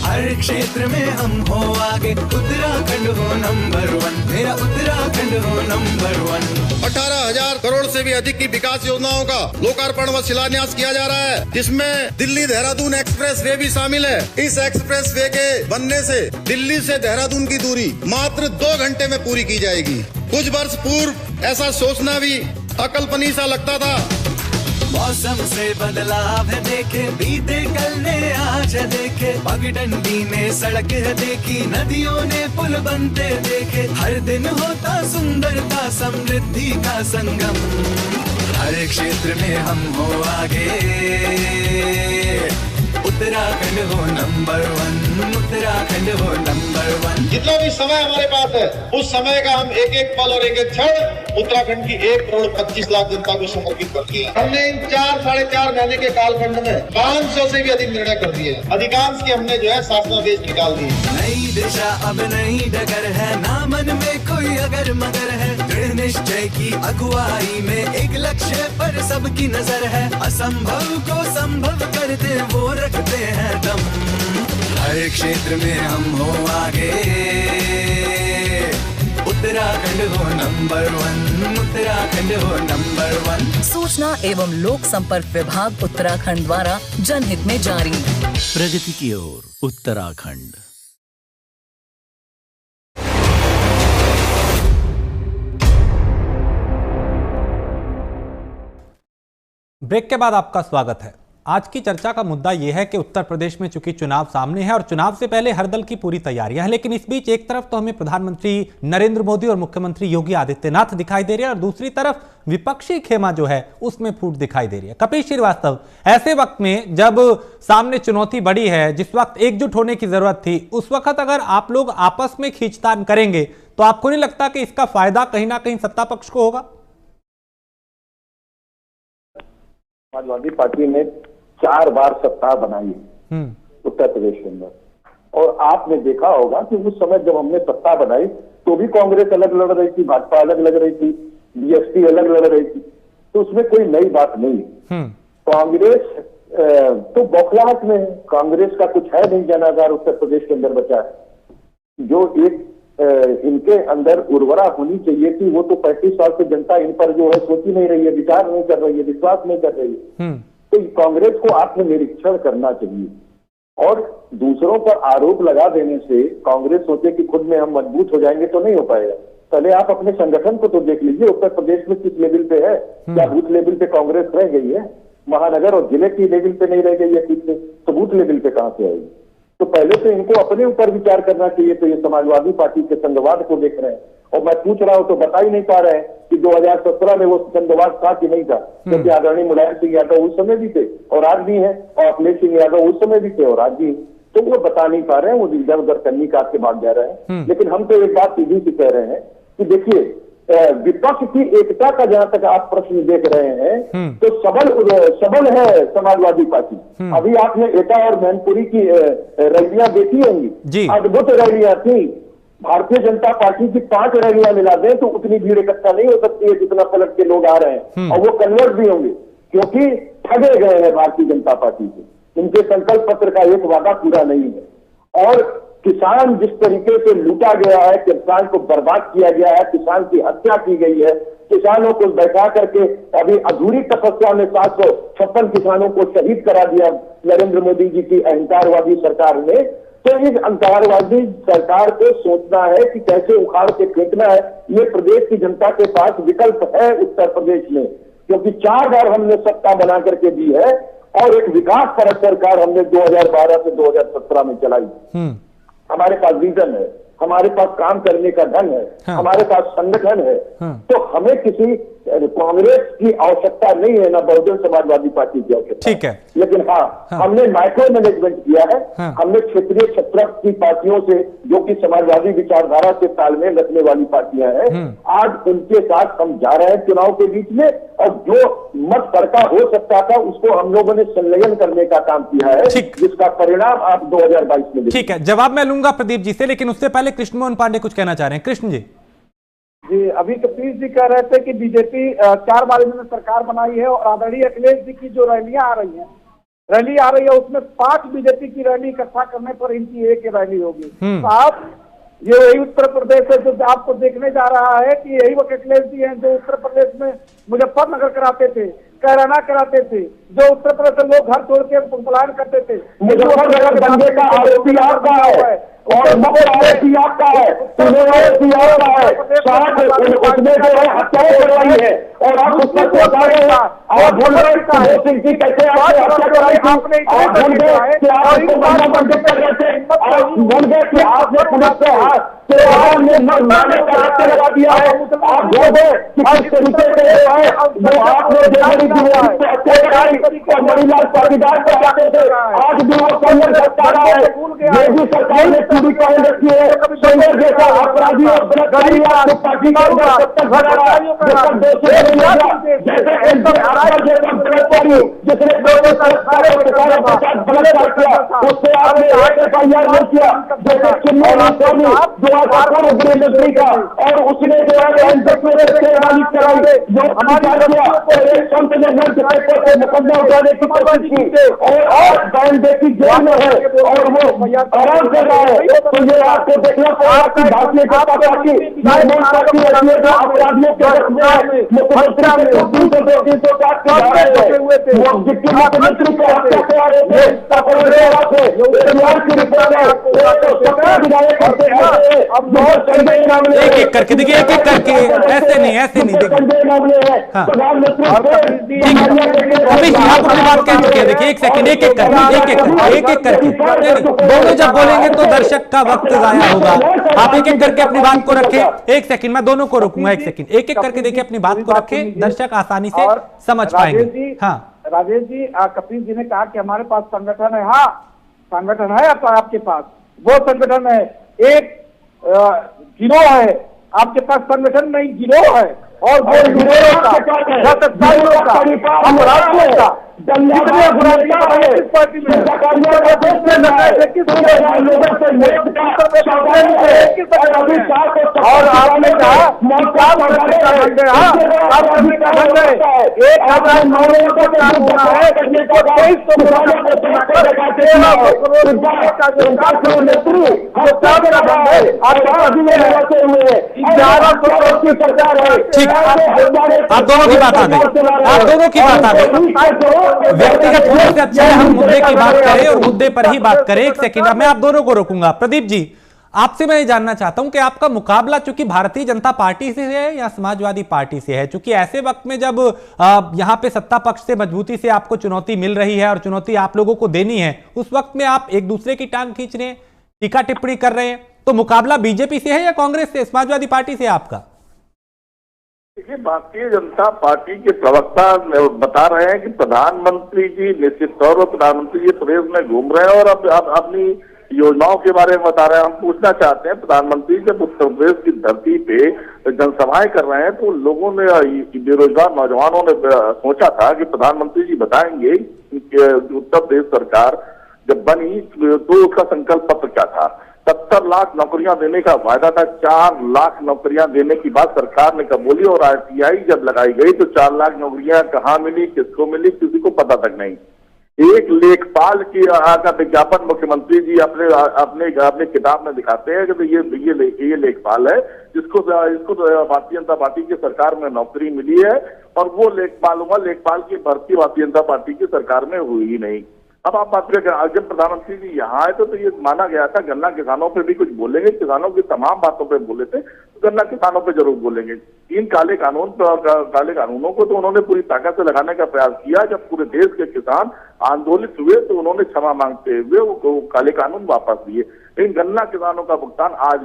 हर क्षेत्र में हम हो आगे, उत्तराखंड हो नंबर 1, मेरा उत्तराखंड हो नंबर 1। 18,000 करोड़ से भी अधिक की विकास योजनाओं का लोकार्पण व शिलान्यास किया जा रहा है, जिसमें दिल्ली देहरादून एक्सप्रेस वे भी शामिल है। इस एक्सप्रेस वे के बनने से दिल्ली से देहरादून की दूरी मात्र 2 घंटे में पूरी की जाएगी। कुछ वर्ष पूर्व ऐसा सोचना भी अकल्पनीय सा लगता था। मौसम से बदलाव है देखे, बीते कल ने आज देखे, पगडंडी में सड़क है देखी, नदियों ने पुल बनते देखे। हर दिन होता सुंदरता समृद्धि का संगम, हर क्षेत्र में हम हो आगे, उत्तराखंड हो नंबर 1, उत्तराखंड हो नंबर 1। जितना भी समय हमारे पास है उस समय का हम एक एक पल और एक एक क्षण उत्तराखंड की 1,25,00,000 जनता को समर्पित कर दिया। हमने इन 4-4.5 महीने के कालखंड में 500 से भी अधिक निर्णय कर दिए। अधिकांश की हमने जो है शासनादेश निकाल दिए। नई दिशा अब नई डगर है, ना मन में कोई अगर मगर है। दृढ़ निश्चय की अगुवाई में एक लक्ष्य पर सबकी नजर है। असंभव को संभव करते वो रखते हैं दम। हर क्षेत्र में हम हो आगे, उत्तराखंड हो नंबर 1, उत्तराखंड हो नंबर 1। सूचना एवं लोक संपर्क विभाग उत्तराखंड द्वारा जनहित में जारी। प्रगति की ओर उत्तराखंड। ब्रेक के बाद आपका स्वागत है। आज की चर्चा का मुद्दा यह है कि उत्तर प्रदेश में चूंकि चुनाव सामने है और चुनाव से पहले हर दल की पूरी तैयारियां हैं, लेकिन इस बीच एक तरफ तो हमें प्रधानमंत्री नरेंद्र मोदी और मुख्यमंत्री योगी आदित्यनाथ दिखाई दे रहे हैं और दूसरी तरफ विपक्षी खेमा जो है उसमें फूट दिखाई दे रही है। कपिल श्रीवास्तव, ऐसे वक्त में जब सामने चुनौती बड़ी है, जिस वक्त एकजुट होने की जरूरत थी, उस वक्त अगर आप लोग आपस में खींचतान करेंगे तो आपको नहीं लगता कि इसका फायदा कहीं ना कहीं सत्ता पक्ष को होगा? समाजवादी पार्टी ने 4 बार सत्ता बनाई उत्तर प्रदेश के अंदर, और आपने देखा होगा कि उस समय जब हमने सत्ता बनाई तो भी कांग्रेस अलग लड़ रही थी, भाजपा अलग लड़ रही थी, बीएसपी अलग लड़ रही थी, तो उसमें कोई नई बात नहीं। कांग्रेस तो बौखलाहट में, कांग्रेस का कुछ है नहीं जनाधार उत्तर प्रदेश के अंदर बचा है। जो एक इनके अंदर उर्वरा होनी चाहिए थी, वो तो 35 साल से जनता इन पर जो है सोच ही नहीं रही है, विचार नहीं कर रही है, विश्वास नहीं कर रही है। तो कांग्रेस को आत्मनिरीक्षण करना चाहिए और दूसरों पर आरोप लगा देने से कांग्रेस सोचे कि खुद में हम मजबूत हो जाएंगे तो नहीं हो पाएगा। पहले आप अपने संगठन को तो देख लीजिए, उत्तर प्रदेश में किस लेवल पे है। क्या बूथ लेवल पे कांग्रेस रह गई है? महानगर और जिले की लेवल पे नहीं रह गई है ठीक से, तो बूथ लेवल पे कहां से आएगी? तो पहले तो इनको अपने ऊपर विचार करना चाहिए। तो ये समाजवादी पार्टी के संघवाद को देख रहे हैं, और मैं पूछ रहा हूं तो बता ही नहीं पा रहे हैं कि 2017 में वो संघवाद था कि नहीं था, क्योंकि आदरणीय मुलायम सिंह यादव उस समय भी थे और आज भी हैं, और अखिलेश सिंह यादव उस समय भी थे और आज भी हैं। तो वो बता नहीं पा रहे हैं, वो इधर उधर कन्नी काट के भाग जा रहे हैं। लेकिन हम तो एक बात सीधी सी कह रहे हैं कि देखिए, विपक्ष की एकता का जहां तक आप प्रश्न देख रहे हैं तो सबल है समाजवादी पार्टी। अभी आपने एटा और मैनपुरी की रैलियां देखी होंगी, अद्भुत रैलियां थी। भारतीय जनता पार्टी की 5 रैलियां मिला दें तो उतनी भीड़ इकट्ठा नहीं हो सकती है जितना पलट के लोग आ रहे हैं, और वो कन्वर्ट भी होंगे, क्योंकि ठगे गए हैं भारतीय जनता पार्टी से। इनके संकल्प पत्र का एक वादा पूरा नहीं है, और किसान जिस तरीके से लूटा गया है, किसान को बर्बाद किया गया है, किसान की हत्या की गई है, किसानों को बैठा करके अभी अधूरी तपस्या में 756 किसानों को शहीद करा दिया नरेंद्र मोदी जी की अहंकारवादी सरकार ने। तो इस अहंकारवादी सरकार को सोचना है कि कैसे उखाड़ के फेंकना है। ये प्रदेश की जनता के पास विकल्प है उत्तर प्रदेश में, क्योंकि 4 बार हमने सत्ता बना करके दी है और एक विकास परक सरकार हमने 2012 से 2017 में चलाई। हमारे पास विजन है, हमारे पास काम करने का ढंग है, हमारे पास संगठन है। तो हमें किसी कांग्रेस की आवश्यकता नहीं है, ना बहुजन समाजवादी पार्टी की आवश्यकता। ठीक है, लेकिन हमने माइक्रो मैनेजमेंट किया है। हमने क्षेत्रीय छत्रक की पार्टियों से, जो कि समाजवादी विचारधारा से तालमेल रखने वाली पार्टियां हैं, आज उनके साथ हम जा रहे हैं चुनाव के बीच में, और जो मत फड़का हो सकता था उसको हम लोगों ने संलयन करने का काम किया है, जिसका परिणाम आप 2022 में। ठीक है, जवाब मैं लूंगा प्रदीप जी से, लेकिन उससे पहले कृष्ण मोहन पांडे कुछ कहना चाह रहे हैं। कृष्ण जी। जी, अभी कपिल जी कह रहे थे कि बीजेपी 4 बार इन्होंने सरकार बनाई है, और आदरणीय अखिलेश जी की जो रैलियां आ रही है उसमें 5 बीजेपी की रैली इकट्ठा करने पर इनकी एक रैली होगी। तो आप ये वही उत्तर प्रदेश है जो आपको देखने जा रहा है कि यही वो अखिलेश जी हैं जो उत्तर प्रदेश में मुजफ्फरनगर कराते थे, कैराना कराते थे, जो उत्तर प्रदेश से लोग घर छोड़ के पलायन करते थे। मुजफ्फरनगर दंगे का आरोपी आपका है, और नंबर आपका है, का है, उसमें जो है हत्याएं कर रही है और आप उसमें बता रहे हैं, आप बोल रहे हैं सिंह की कैसे आपने हत्या कराई थी, आप बोल गए कि आप उसको बंदा बंदूक कर रहे थे, आप बोल गए कि आपने पुलिस से आपने मारने का हत्या लगा दिया है, आप बोल गए कि किस तरीके से है वो आपने जनवरी की हत्या कराई और मणिलाल पाटीदार को जाते थे, आज भी वो संघर्ष करता रहा है। योगी सरकार ने पूरी पहल रखी है, संघर्ष जैसा अपराधी और बलात्कारी आपको पार्टी का तब तक भरा रहा है जैसा बलात्कारी जिसने बलात्कार किया उससे आपने FIR नहीं किया, जैसे चिन्मय गृहमंत्री का और उसने जो है कराई जो हमारे संत ने मुकदमा उठाने की कोशिश की और बहन बेटी जेल में है और वो आराम कर रहा है। तो ये आपको देखना पड़ेगा कि भारतीय जनता पार्टी अपराधियों के मुख्यमंत्री को हत्या करा रहे थे एक एक करके देखिए, एक एक करके, ऐसे नहीं देखिए। आप अपनी बात कह चुके हैं, देखिए एक सेकंड, एक एक करके दोनों जब बोलेंगे तो दर्शक का वक्त जाया होगा। आप एक एक करके अपनी बात को रखें। एक सेकंड, मैं दोनों को रोकूंगा, एक सेकंड, एक एक करके देखिए अपनी बात को रखें, दर्शक आसानी से समझ पाएंगे। हाँ राजेश जी, कपिल जी ने कहा कि हमारे पास संगठन है। हाँ, संगठन है आपके पास, वो संगठन है, एक गिरोह है आपके पास, संगठन नहीं गिरोह है और वो गिरोह का कितने अपराधी है इस पार्टी में, और आपने कहा आप दोनों की बात आ गई, आप दोनों की बात आ गई। व्यक्तिगत होने से अच्छा है हम मुद्दे की बात करें और मुद्दे पर ही बात करें। एक सेकंड, मैं आप दोनों को रोकूंगा। प्रदीप जी, आपसे मैं ये जानना चाहता हूं कि आपका मुकाबला चूंकि भारतीय जनता पार्टी से है या समाजवादी पार्टी से है, चूंकि ऐसे वक्त में जब यहां पे सत्ता पक्ष से मजबूती से आपको चुनौती मिल रही है और चुनौती आप लोगों को देनी है, उस वक्त में आप एक दूसरे की टांग खींच रहे हैं, टीका टिप्पणी कर रहे हैं, तो मुकाबला बीजेपी से है या कांग्रेस से, समाजवादी पार्टी से आपका? देखिए, भारतीय जनता पार्टी के प्रवक्ता बता रहे हैं कि प्रधानमंत्री जी निश्चित तौर पर प्रधानमंत्री जी प्रदेश में घूम रहे हैं और अब अपनी योजनाओं के बारे में बता रहे हैं। हम पूछना चाहते हैं, प्रधानमंत्री जब उत्तर प्रदेश की धरती पे जनसभाएं कर रहे हैं तो लोगों ने, बेरोजगार नौजवानों ने सोचा था कि प्रधानमंत्री जी बताएंगे कि उत्तर प्रदेश सरकार जब बनी तो उसका संकल्प पत्र क्या था। 70 लाख नौकरियां देने का वायदा था, 4 लाख नौकरियां देने की बात सरकार ने कबूली और RTI जब लगाई गई तो 4 लाख नौकरियां कहां मिली, किसको मिली, किसी को पता तक नहीं। एक लेखपाल की का विज्ञापन मुख्यमंत्री जी अपने किताब में दिखाते हैं कि तो ये लेखपाल है जिसको भारतीय जनता पार्टी की सरकार में नौकरी मिली है और वो लेखपाल की भर्ती भारतीय जनता पार्टी की सरकार में हुई ही नहीं। अब आप बात करें, जब प्रधानमंत्री जी यहाँ आए तो ये माना गया था गन्ना किसानों पे भी कुछ बोलेंगे, किसानों की तमाम बातों पे बोले थे, तो गन्ना किसानों पे जरूर बोलेंगे। 3 काले कानूनों को तो उन्होंने पूरी ताकत से लगाने का प्रयास किया। जब पूरे देश के किसान आंदोलित हुए तो उन्होंने क्षमा मांगते हुए वो काले कानून वापस लिए, लेकिन गन्ना किसानों का भुगतान आज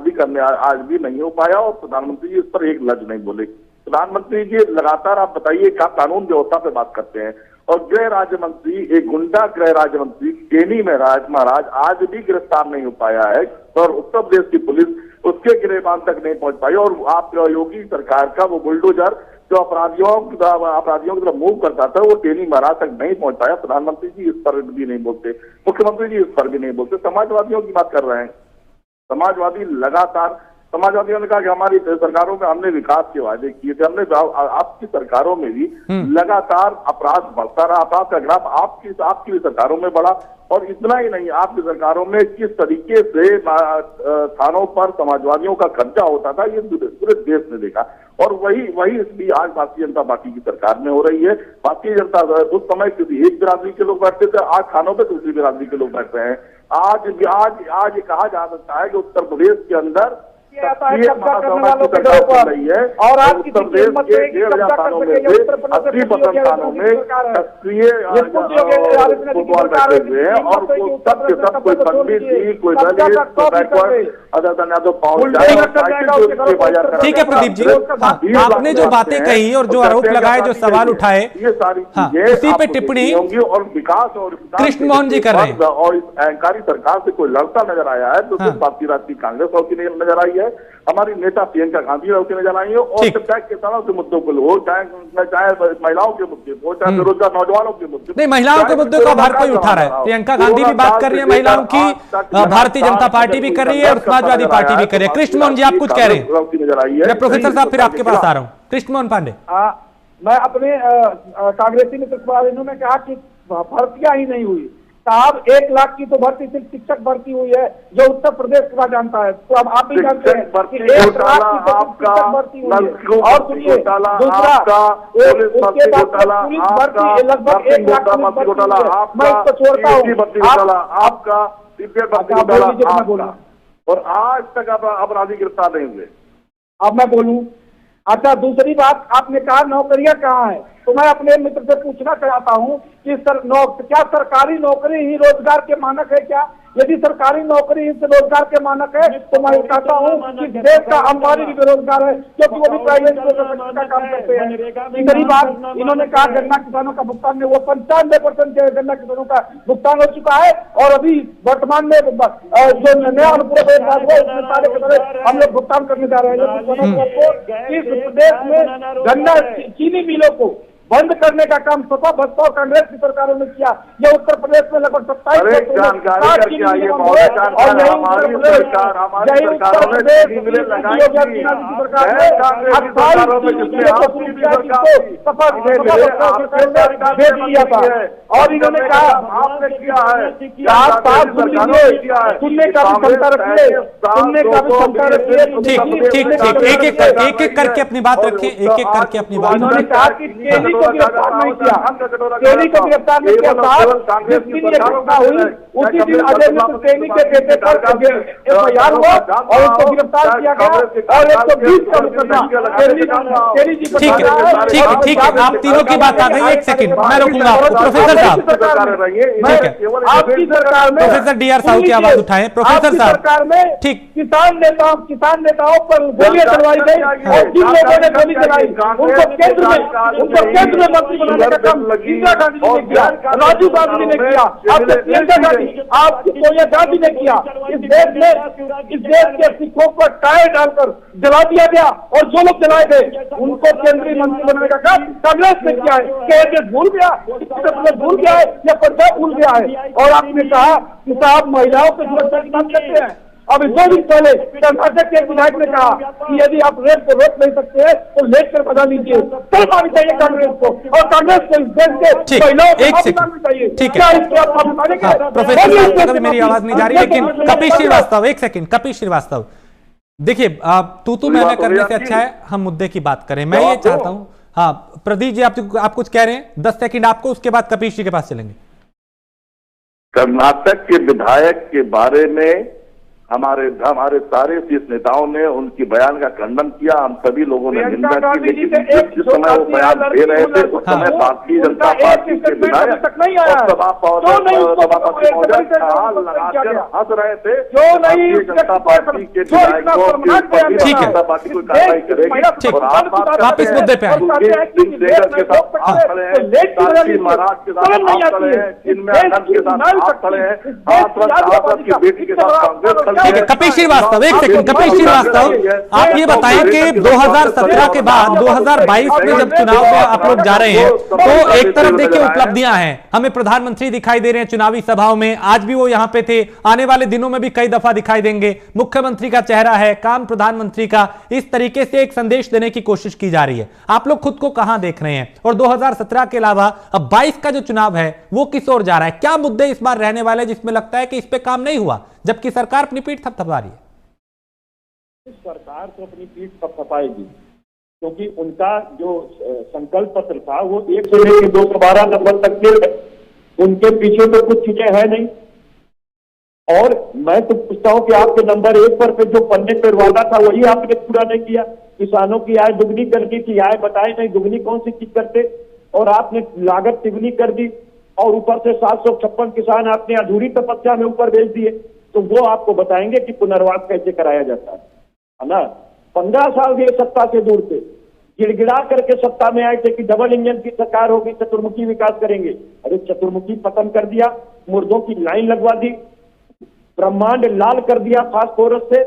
भी नहीं हो पाया और प्रधानमंत्री जी इस पर एक लफ्ज नहीं बोले। प्रधानमंत्री जी लगातार आप बताइए क्या कानून व्यवस्था पे बात करते हैं और गृह राज्य मंत्री, एक गुंडा गृह राज्य मंत्री केनी महाराज आज भी गिरफ्तार नहीं हो पाया है और उत्तर प्रदेश की पुलिस उसके गिरफ्तार तक नहीं पहुंच पाई और आप योगी सरकार का वो बुलडोजर जो अपराधियों की तरफ मूव करता था वो केनी महाराज तक नहीं पहुंच पाया। प्रधानमंत्री जी इस पर भी नहीं बोलते, मुख्यमंत्री जी इस पर भी नहीं बोलते। समाजवादियों की बात कर रहे हैं, समाजवादी लगातार समाजवादियों ने कहा कि हमारी सरकारों में हमने विकास के वादे किए थे, हमने आपकी सरकारों में भी लगातार अपराध बढ़ता रहा, अपराध का ग्राफ आपकी भी सरकारों में बढ़ा। और इतना ही नहीं, आपकी सरकारों में किस तरीके से थानों पर समाजवादियों का कब्जा होता था, ये पूरे देश ने देखा। और वही इसलिए आज भारतीय जनता पार्टी की सरकार में हो रही है। भारतीय जनता, उस समय किसी एक बिरादरी के लोग बैठते थे, आज थानों पर दूसरी बिरादरी के लोग बैठ रहे हैं। आज ये कहा जा सकता है कि उत्तर प्रदेश के अंदर आता है कब्जा करने वालों के घर पर रही है और आपकी हिम्मत है कि कब्जा कर सके उत्तर प्रदेश में 80% थानों में सक्रिय फुटबॉल बैठे हुए हैं और सब के सब कोई पंडित जी, कोई दलित, कोई बैकवर्ड, ठीक है प्रदीप जी, आपने जो बातें कही और जो आरोप लगाए, जो सवाल उठाए, ये सारी चीजें उसी पे टिप्पणी होंगी और विकास कृष्ण मोहन जी कर रहे हैं। और इस अहंकारी सरकार से कोई लड़ता नजर आया है तो सिर्फ भारतीय राष्ट्रीय कांग्रेस होती नजर आई है, हमारी नेता प्रियंका गांधी होती नजर आई है। और चाहे किसानों के मुद्दों को हो, चाहे महिलाओं के मुद्दे को, चाहे बेरोजगार नौजवानों के मुद्दे, नहीं, महिलाओं के मुद्दे को हर कोई उठा रहा है। प्रियंका गांधी भी बात कर रही है महिलाओं की, भारतीय जनता पार्टी भी कर रही है और समाजवादी पार्टी भी कर रही है। कृष्ण मोहन जी, आप कुछ कह रहे हैं? मैं प्रोफेसर साहब फिर आपके पास आ रहा हूँ। कृष्ण मोहन पांडे, मैं अपने कांग्रेसी मित्र को इन्होंने कहा कि भर्तियां ही नहीं हुई साहब, 1 लाख की तो भर्ती सिर्फ शिक्षक भर्ती हुई है जो उत्तर प्रदेश का जानता है, तो अब आप भी जानते हैं कि 1 लाख की तो शिक्षक भर्ती हुई है। और सुनिए दूसरा, उसके बाद पुलिस भर्ती लगभग 1 लाख मैं इसको छोड़ता हूँ आपका बोला। और आज तक अपराधी गिरफ्तार नहीं हुए। अब मैं बोलूं, अच्छा दूसरी बात, आपने कहा नौकरियां कहाँ है, तो मैं अपने मित्र से पूछना चाहता हूं कि क्या सरकारी नौकरी ही रोजगार के मानक है क्या? यदि सरकारी नौकरी ही रोजगार के मानक है तो मैं कहता हूं कि देश का अंबानी भी बेरोजगार है क्योंकि वो भी प्राइवेट का काम करते हैं। तीसरी बात, इन्होंने कहा गन्ना किसानों का भुगतान में वो 95% गन्ना किसानों का भुगतान हो चुका है और अभी वर्तमान में जो नया अनुपूरक सारे के सारे हम लोग भुगतान करने जा रहे हैं। इस प्रदेश में गन्ना चीनी मिलों को बंद करने का काम सपा बसपा और कांग्रेस की सरकारों ने किया। यह उत्तर प्रदेश में लगभग 27 और इन्होंने कहा आपने किया है, सुनने का भी क्षमता रखिए, सुनने का भी क्षमता रखिए। एक एक करके अपनी बात रखिए, एक एक करके अपनी बात। इन्होंने कहा कि केली को गिरफ्तार नहीं किया, केली को गिरफ्तार नहीं किया साहब, जिस दिन ये घटना हुई उसी दिन अजय मिश्र केली के बेटे पर एफआईआर हुआ और उसको गिरफ्तार किया गया और 120 का मुकदमा केली जी पर। ठीक है, आप तीनों की बात आ गई। 1 सेकंड मैं रोकूंगा आपको। प्रोफेसर साहब, आपकी सरकार में प्रोफेसर डीआर साहू की आवाज उठाएं। प्रोफेसर साहब, सरकार में ठीक किसान नेताओं पर गोलियां चलवाई गई और जिन लोगों ने गोली चलाई उनको केंद्र में मंत्री बनाने का काम इंदिरा गांधी ने किया, राजीव गांधी ने किया, आपके प्रियंका गांधी, आपकी सोनिया गांधी ने किया। इस देश के सिखों पर टायर डालकर जला दिया गया और जो लोग जलाए गए उनको केंद्रीय मंत्री बनाने का काम कांग्रेस ने किया है। कैबिनेट भूल गया, भूल गया है या पंजाब भूल गया है। और आपने कहा कि साहब महिलाओं के सुरक्षा की बात करते हैं। अभी 2 दिन पहले कर्नाटक के विधायक ने कहा कि यदि आप रेप को रोक नहीं सकते हैं तो लेट कर बता लीजिए। मानी चाहिए कांग्रेस को और कांग्रेस को इस देश के महिलाओं को चाहिए। ठीक है प्रोफेसर, मेरी आवाज नहीं जा रही, लेकिन कपिल श्रीवास्तव 1 सेकंड। कपिल श्रीवास्तव, देखिए तू मैं करने से अच्छा है हम मुद्दे की बात करें। मैं ये चाहता हूं, हाँ प्रदीप जी आप कुछ कह रहे हैं, 10 सेकंड आपको, उसके बाद कपिल जी के पास चलेंगे। कर्नाटक के विधायक के बारे में हमारे सारे शीर्ष नेताओं ने उनकी बयान का खंडन किया, हम सभी लोगों ने निंदा की, लेकिन जिस समय वो बयान दे रहे थे उस समय भारतीय जनता पार्टी के विधायक और सभापति महोदय लगाकर हंस रहे थे। भारतीय जनता पार्टी के विधायकों जनता पार्टी कोई कार्रवाई करेगी और आप वापस मुद्दे पे के साथ आप खड़े हैं, महाराज के साथ आप खड़े हैं, इनमें आनंद के साथ आप खड़े हैं, की बेटी के साथ कांग्रेस ठीक है, कपिल श्रीवास्तव, एक सेकंड, कपिल श्रीवास्तव, आप ये बताएं कि 2017 के बाद 2022 में जब चुनाव में आप लोग जा रहे हैं तो एक तरफ देखिए उपलब्धियां हैं, हमें प्रधानमंत्री दिखाई दे रहे हैं चुनावी सभाओं में, आज भी वो यहां पे थे, आने वाले दिनों में भी कई दफा दिखाई देंगे, मुख्यमंत्री का चेहरा है, काम प्रधानमंत्री का, इस तरीके से एक संदेश देने की कोशिश की जा रही है। आप लोग खुद को कहां देख रहे हैं? और 2017 के अलावा अब 22 का जो चुनाव है वो किस ओर जा रहा है? क्या मुद्दे इस बार रहने वाले जिसमें लगता है कि इस पे काम नहीं हुआ जबकि सरकार अपनी पीठ थपथपा रही है? सरकार तो अपनी पीठ थपथपाएगी क्योंकि उनका जो संकल्प पत्र था वो 1 से लेकर 212 नंबर तक के, उनके पीछे तो कुछ चीजें है नहीं। और मैं तो पूछता हूं कि आपके नंबर 1 पर जो पन्ने पर वादा था वही आपने पूरा नहीं किया। किसानों की आय दुगनी करने की आय बताए नहीं, दुगनी कौन सी चीज करते, और आपने लागत तिगुनी कर दी और ऊपर से 756 किसान आपने अधूरी तपस्या में ऊपर भेज दिए। तो वो आपको बताएंगे कि पुनर्वास कैसे कराया जाता है ना। 15 साल ये सत्ता से दूर थे, गिड़गिड़ा करके सत्ता में आए थे कि डबल इंजन की सरकार होगी, चतुर्मुखी विकास करेंगे। अरे चतुर्मुखी खत्म कर दिया, मुर्दों की लाइन लगवा दी, ब्रह्मांड लाल कर दिया फास्फोरस से,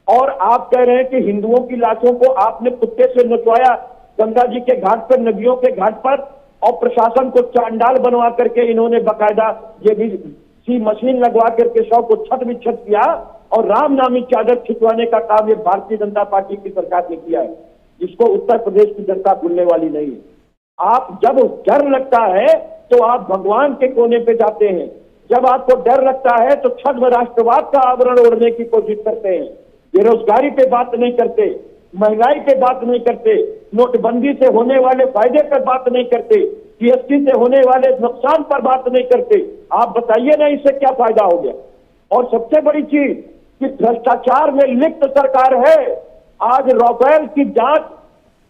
और आप कह रहे हैं कि हिंदुओं की लाशों को आपने कुत्ते से नचवाया गंगा जी के घाट पर, नदियों के घाट पर, और प्रशासन को चांडाल बनवा करके इन्होंने बकायदा ये भी सी मशीन लगवा करके शव को छत विच्छत किया, और राम नामी चादर खिंचवाने का काम ये भारतीय जनता पार्टी की सरकार ने किया है, जिसको उत्तर प्रदेश की जनता भूलने वाली नहीं है। आप जब डर लगता है तो आप भगवान के कोने पे जाते हैं, जब आपको डर लगता है तो छद्म राष्ट्रवाद का आवरण ओढ़ने की कोशिश करते हैं, बेरोजगारी पे बात नहीं करते, महंगाई पे बात नहीं करते, नोटबंदी से होने वाले फायदे पर बात नहीं करते, जीएसटी से होने वाले नुकसान पर बात नहीं करते। आप बताइए ना इससे क्या फायदा हो गया। और सबसे बड़ी चीज कि भ्रष्टाचार में लिप्त सरकार है। आज राफेल की जांच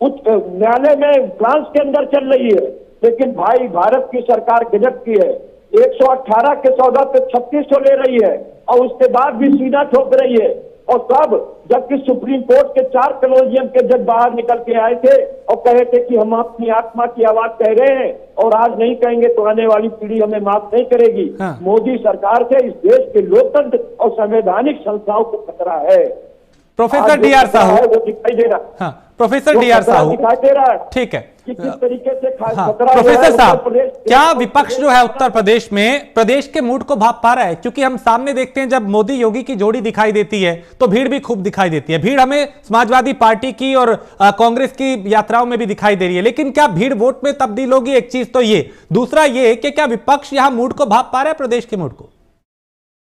उच्च न्यायालय में फ्रांस के अंदर चल रही है, लेकिन भाई भारत की सरकार गजब की है, 118 के सौदा पे 3600 ले रही है और उसके बाद भी सीना ठोक रही है। और तब जबकि सुप्रीम कोर्ट के 4 कॉलेजियम के जज बाहर निकल के आए थे और कहे थे कि हम अपनी आत्मा की आवाज कह रहे हैं और आज नहीं कहेंगे तो आने वाली पीढ़ी हमें माफ नहीं करेगी। हाँ। मोदी सरकार से इस देश के लोकतंत्र और संवैधानिक संस्थाओं को खतरा है। प्रोफेसर डीआर साहू वो दिखाई दे रहा। हाँ, प्रोफेसर डीआर साहू दिखाई दे रहा है, ठीक है, कि किस तरीके से हाँ, प्रोफेसर साहब, क्या विपक्ष जो है उत्तर प्रदेश में प्रदेश के मूड को भाप पा रहा है? क्योंकि हम सामने देखते हैं जब मोदी योगी की जोड़ी दिखाई देती है तो भीड़ भी खूब दिखाई देती है। भीड़ हमें समाजवादी पार्टी की और कांग्रेस की यात्राओं में भी दिखाई दे रही है, लेकिन क्या भीड़ वोट में तब्दील होगी? एक चीज तो ये, दूसरा ये कि क्या विपक्ष यहाँ मूड को भाप पा रहा है, प्रदेश के मूड को?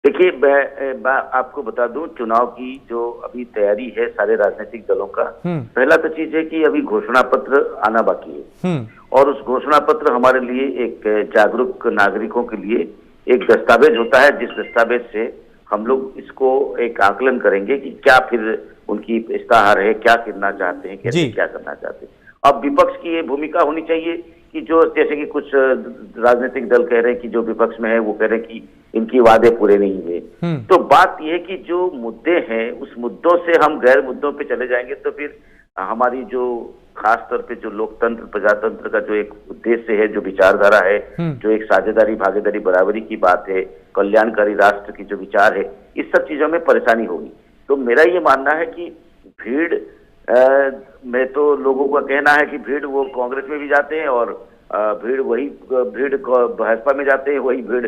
देखिए, मैं आपको बता दूं, चुनाव की जो अभी तैयारी है सारे राजनीतिक दलों का, पहला तो चीज है कि अभी घोषणा पत्र आना बाकी है, और उस घोषणा पत्र हमारे लिए एक जागरूक नागरिकों के लिए एक दस्तावेज होता है, जिस दस्तावेज से हम लोग इसको एक आकलन करेंगे कि क्या फिर उनकी इस्ताहार है, क्या करना चाहते हैं, कैसे क्या करना चाहते हैं। अब विपक्ष की ये भूमिका होनी चाहिए कि जो जैसे कि कुछ राजनीतिक दल कह रहे हैं कि जो विपक्ष में है वो कह रहे हैं कि इनकी वादे पूरे नहीं हुए, तो बात यह है कि जो मुद्दे हैं उस मुद्दों से हम गैर मुद्दों पे चले जाएंगे तो फिर हमारी जो खास तौर पे जो लोकतंत्र प्रजातंत्र का जो एक उद्देश्य है, जो विचारधारा है, जो एक साझेदारी भागीदारी बराबरी की बात है, कल्याणकारी राष्ट्र की जो विचार है, इस सब चीजों में परेशानी होगी। तो मेरा ये मानना है कि भीड़ में तो लोगों का कहना है कि भीड़ वो कांग्रेस में भी जाते हैं और भीड़ भाजपा में जाते हैं, वही भीड़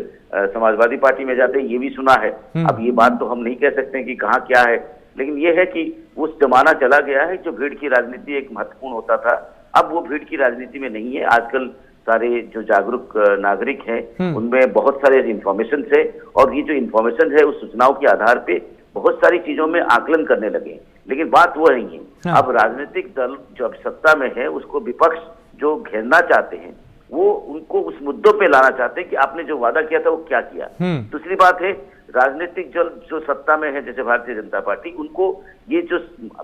समाजवादी पार्टी में जाते हैं, ये भी सुना है। अब ये बात तो हम नहीं कह सकते कि कहाँ क्या है, लेकिन ये है कि उस जमाना चला गया है जो भीड़ की राजनीति एक महत्वपूर्ण होता था, अब वो भीड़ की राजनीति में नहीं है। आजकल सारे जो जागरूक नागरिक हैं उनमें बहुत सारे इंफॉर्मेशन है, और ये जो इंफॉर्मेशन है उस सूचनाओं के आधार पे बहुत सारी चीजों में आकलन करने लगे, लेकिन बात वो नहीं है। हाँ। अब राजनीतिक दल जो अब सत्ता में है उसको विपक्ष जो घेरना चाहते हैं वो उनको उस मुद्दों पे लाना चाहते हैं कि आपने जो वादा किया था वो क्या किया। दूसरी बात है, राजनीतिक दल जो सत्ता में है जैसे भारतीय जनता पार्टी, उनको ये जो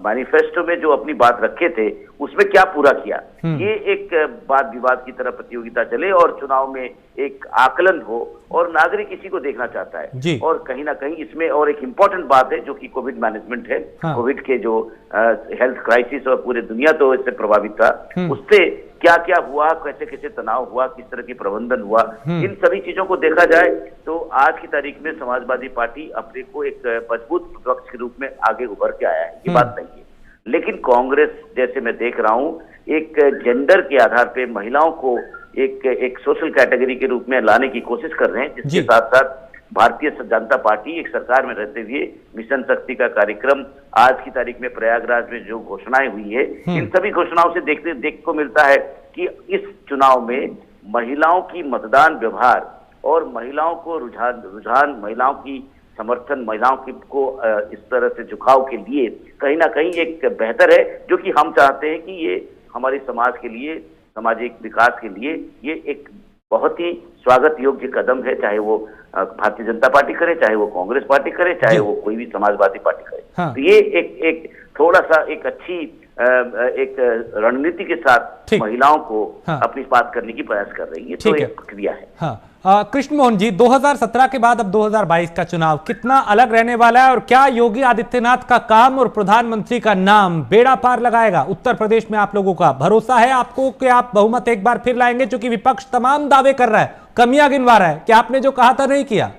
मैनिफेस्टो में जो अपनी बात रखे थे उसमें क्या पूरा किया, ये एक वाद विवाद की तरह प्रतियोगिता चले और चुनाव में एक आकलन हो, और नागरिक इसी को देखना चाहता है। और कहीं ना कहीं इसमें और एक इम्पोर्टेंट बात है जो कि कोविड मैनेजमेंट है। हाँ। कोविड के जो हेल्थ क्राइसिस और पूरे दुनिया तो इससे प्रभावित था, उससे क्या क्या हुआ, कैसे कैसे तनाव हुआ, किस तरह की प्रबंधन हुआ, इन सभी चीजों को देखा जाए तो आज की तारीख में समाजवादी पार्टी अपने को एक मजबूत विपक्ष के रूप में आगे उभर के आया है, ये बात नहीं है। लेकिन कांग्रेस जैसे मैं देख रहा हूं एक जेंडर के आधार पे महिलाओं को एक सोशल कैटेगरी के रूप में लाने की कोशिश कर रहे हैं, जिसके साथ साथ भारतीय जनता पार्टी एक सरकार में रहते हुए मिशन शक्ति का कार्यक्रम आज की तारीख में प्रयागराज में जो घोषणाएं हुई है, इन सभी घोषणाओं से देख को मिलता है कि इस चुनाव में महिलाओं की मतदान व्यवहार और महिलाओं को रुझान महिलाओं की समर्थन, महिलाओं को इस तरह से झुकाव के लिए कहीं ना कहीं एक बेहतर है, जो कि हम चाहते हैं कि ये हमारे समाज के लिए, सामाजिक विकास के लिए ये एक बहुत ही स्वागत योग्य कदम है, चाहे वो भारतीय जनता पार्टी करे, चाहे वो कांग्रेस पार्टी करे, चाहे वो कोई भी समाजवादी पार्टी करे। तो ये एक थोड़ा सा एक अच्छी एक रणनीति के साथ महिलाओं को अपनी बात करने की प्रयास कर रही है, तो एक प्रक्रिया है। कृष्ण मोहन जी, 2017 के बाद अब 2022 का चुनाव कितना अलग रहने वाला है और क्या योगी आदित्यनाथ का काम और प्रधानमंत्री का नाम बेड़ा पार लगाएगा? उत्तर प्रदेश में आप लोगों का भरोसा है आपको कि आप बहुमत एक बार फिर लाएंगे, क्योंकि विपक्ष तमाम दावे कर रहा है, कमियां गिनवा रहा है कि आपने जो कहा था नहीं किया?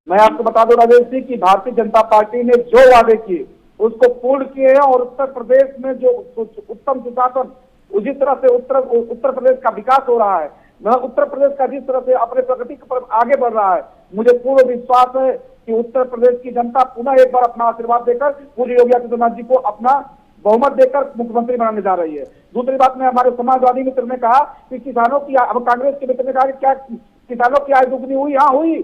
मैं आपको बता दूं राजेश जी कि भारतीय जनता पार्टी ने जो वादे किए उसको पूर्ण किए हैं, और उत्तर प्रदेश में जो उत्तम सुशासन, उसी तरह से उत्तर प्रदेश का विकास हो रहा है। मैं उत्तर प्रदेश का जिस तरह से अपने प्रगति पर आगे बढ़ रहा है, मुझे पूर्ण विश्वास है कि उत्तर प्रदेश की जनता पुनः एक बार अपना आशीर्वाद देकर पूज्य योगी आदित्यनाथ जी को अपना बहुमत देकर मुख्यमंत्री बनाने जा रही है। दूसरी बात में हमारे समाजवादी मित्र ने कहा कि किसानों की, अब कांग्रेस के मित्र ने कहा कि क्या किसानों की आय दुगनी हुई? हाँ हुई,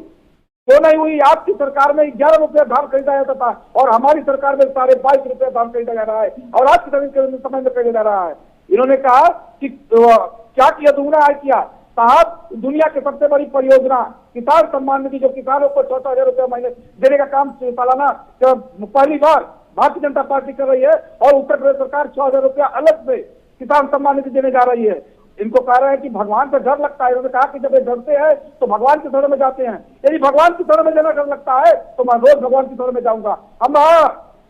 क्यों नहीं हुई? आपकी सरकार में 11 रुपये धान खरीदा जाता था और हमारी सरकार में 22.5 रुपये धान खरीदा जा रहा है, और आज के समय में खरीदा जा रहा है। इन्होंने कहा कि क्या किया, दुगना आय किया। साहब, दुनिया की सबसे बड़ी परियोजना किसान सम्मान निधि, जो किसानों को 14,000 रुपये महीने देने का काम सालाना पहली बार भारतीय जनता पार्टी कर रही है, और उत्तर प्रदेश सरकार 6,000 रुपया अलग से किसान सम्मान निधि देने जा रही है। इनको कह रहे हैं कि भगवान से डर लगता है। इन्होंने कहा कि जब ये डरते हैं तो भगवान के शरण में जाते हैं। यदि भगवान की शरण में जाना डर लगता है तो मैं रोज भगवान की शरण में जाऊंगा। हम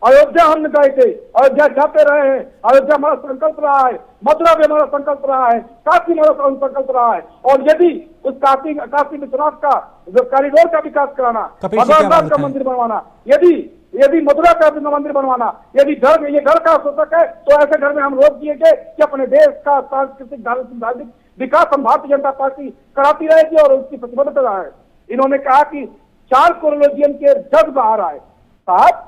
अयोध्या हम गए थे, अयोध्या जाते रहे हैं, अयोध्या हमारा संकल्प रहा है, मथुरा भी हमारा संकल्प रहा है, काशी हमारा संकल्प रहा है, और यदि उस काशी विश्वनाथ का जो कॉरिडोर का विकास कराना, भगवान का मंदिर बनवाना, यदि मथुरा का मंदिर बनवाना, यदि ये घर का शोषक है, तो ऐसे घर में हम रोक दिएंगे कि अपने देश का सांस्कृतिक धार्मिक विकास हम भारतीय जनता पार्टी कराती रहेगी और उसकी प्रतिबद्धता है। इन्होंने कहा कि 4 कोरोलॉजियन के जज बाहर आए। साहब,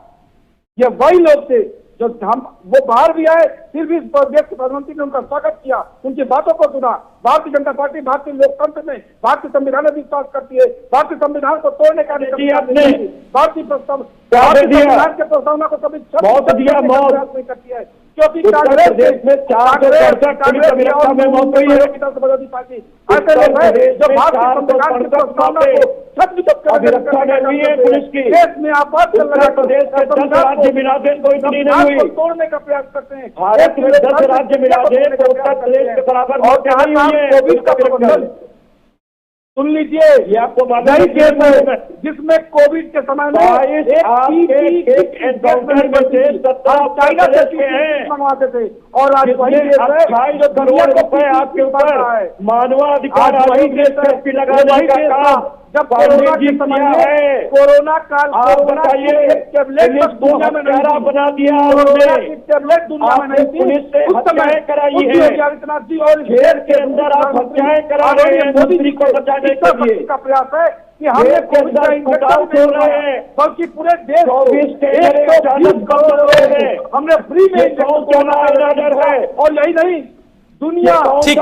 ये वही लोग थे जो वो बाहर भी आए, फिर भी देश के प्रधानमंत्री ने उनका स्वागत किया, उनकी बातों को सुना। भारतीय जनता पार्टी भारतीय लोकतंत्र में, भारतीय संविधान में विश्वास करती है। भारतीय संविधान को तोड़ने का भारतीय संविधान के प्रस्तावना को कभी प्रयास नहीं करती है, क्योंकि कांग्रेस देश में 468 पार्टी ऐसे लोग हैं जो भारतीय संविधान की प्रस्तावना को पुलिस की देश में आपात प्रदेश के 10 राज्य मिला दे तो इतनी नहीं हुई, तोड़ने का प्रयास करते हैं। भारत में 10 राज्य मिला दे तो उत्तर प्रदेश के बराबर कोविड का प्रबंधन सुन लीजिए, ये आपको नहीं केस है जिसमें कोविड के समय में चाइना से मंगवाते थे, और आज वही 28 करोड़ रुपए आपके ऊपर मानवाधिकार आयोग ने लगाने का काम जब कोरोना के समय में, कोरोना काल, कोरोना टैबलेट दुनिया में नहीं बना दिया, कोरोना की टैबलेट दुनिया में नहीं थी, उस समय कराई है आदित्यनाथ जी, और जेल के अंदर आप हत्याएं करा रहे हैं मोदी जी को बचाने के लिए का प्रयास है कि हमने कोविड का इंजेक्शन दे रहे हैं, बल्कि पूरे देश 120 करोड़ लोग हैं हमने फ्री में इंजेक्शन है, और यही नहीं दुनिया। ठीक,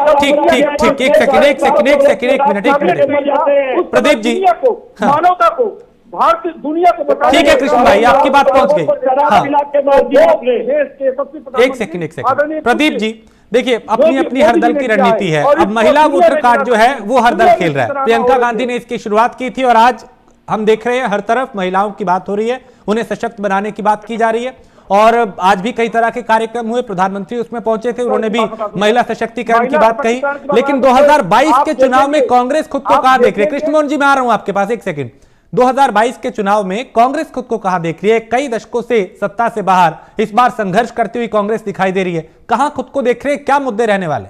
एक मिनट प्रदीप जी, मानवता को, भारतीय दुनिया को बता। ठीक है कृष्ण भाई, आपकी बात पहुंच गई। एक सेकंड प्रदीप जी, देखिए अपनी हर दल की रणनीति है। अब महिला वोटर कार्ड जो है वो हर दल खेल रहा है। प्रियंका गांधी ने इसकी शुरुआत की थी और आज हम देख रहे हैं हर तरफ महिलाओं की बात हो रही है, उन्हें सशक्त बनाने की बात की जा रही है, और आज भी कई तरह के कार्यक्रम हुए, प्रधानमंत्री उसमें पहुंचे थे, उन्होंने भी महिला सशक्तिकरण की बात कही। लेकिन 2022 के चुनाव में कांग्रेस खुद को कहां देख रही है? कृष्ण मोहन जी, मैं आ रहा हूं आपके पास, एक सेकंड। 2022 के चुनाव में कांग्रेस खुद को कहां देख रही है? कई दशकों से सत्ता से बाहर, इस बार संघर्ष करती हुई कांग्रेस दिखाई दे रही है। कहां खुद को देख रहे हैं? क्या मुद्दे रहने वाले?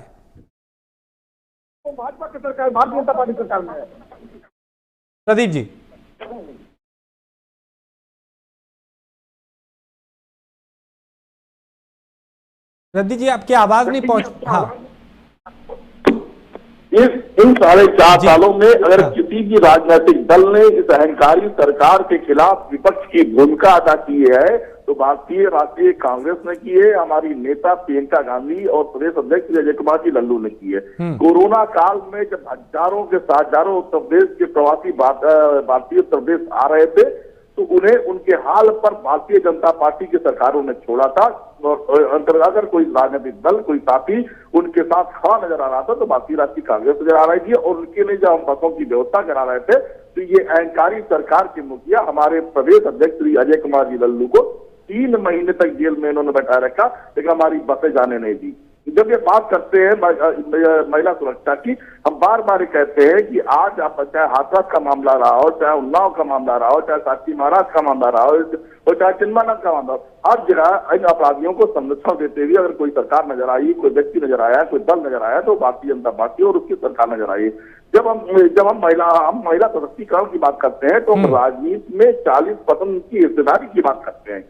तो भाजपा की सरकार, भारतीय जनता पार्टी सरकार में है। प्रदीप जी। प्रदीप जी, आपकी आवाज नहीं पहुंच। हाँ, इन 4.5 सालों में अगर किसी भी राजनीतिक दल ने इस अहंकारी सरकार के खिलाफ विपक्ष की भूमिका अदा की है तो भारतीय राष्ट्रीय कांग्रेस ने की है, हमारी नेता प्रियंका गांधी और प्रदेश अध्यक्ष अजय कुमार जी लल्लू ने की है। कोरोना काल में जब हजारों के हजारों उत्तर प्रदेश के प्रवासी भारतीय उत्तर प्रदेश आ रहे थे तो उन्हें उनके हाल पर भारतीय जनता पार्टी की सरकारों ने छोड़ा था। और अगर कोई राजनीतिक दल, कोई साथी उनके साथ खड़ा नजर आ रहा था तो भारतीय राष्ट्रीय कांग्रेस नजर आ रही थी। और उनके लिए जब हम बसों की व्यवस्था करा रहे थे तो ये अहंकारी सरकार के मुखिया हमारे प्रदेश अध्यक्ष श्री अजय कुमार जी लल्लू को 3 महीने तक जेल में इन्होंने बैठाए रखा, लेकिन हमारी बसें जाने नहीं दी। जब ये बात करते हैं महिला सुरक्षा की, हम बार बार कहते हैं कि आज आप चाहे हाथरस का मामला रहा हो, चाहे उन्नाव का मामला रहा हो, चाहे साक्षी महाराज का मामला रहा हो और चाहे चिन्मानंद का मामला हो, हर जगह इन अपराधियों को संरक्षण देते हुए अगर कोई सरकार नजर आई, कोई व्यक्ति नजर आया, कोई दल नजर आया तो भारतीय जनता पार्टी और उसकी सरकार नजर आई। जब हम महिला सशक्तिकरण की बात करते हैं तो हम राजनीति में 40% की हिस्सेदारी की बात करते हैं।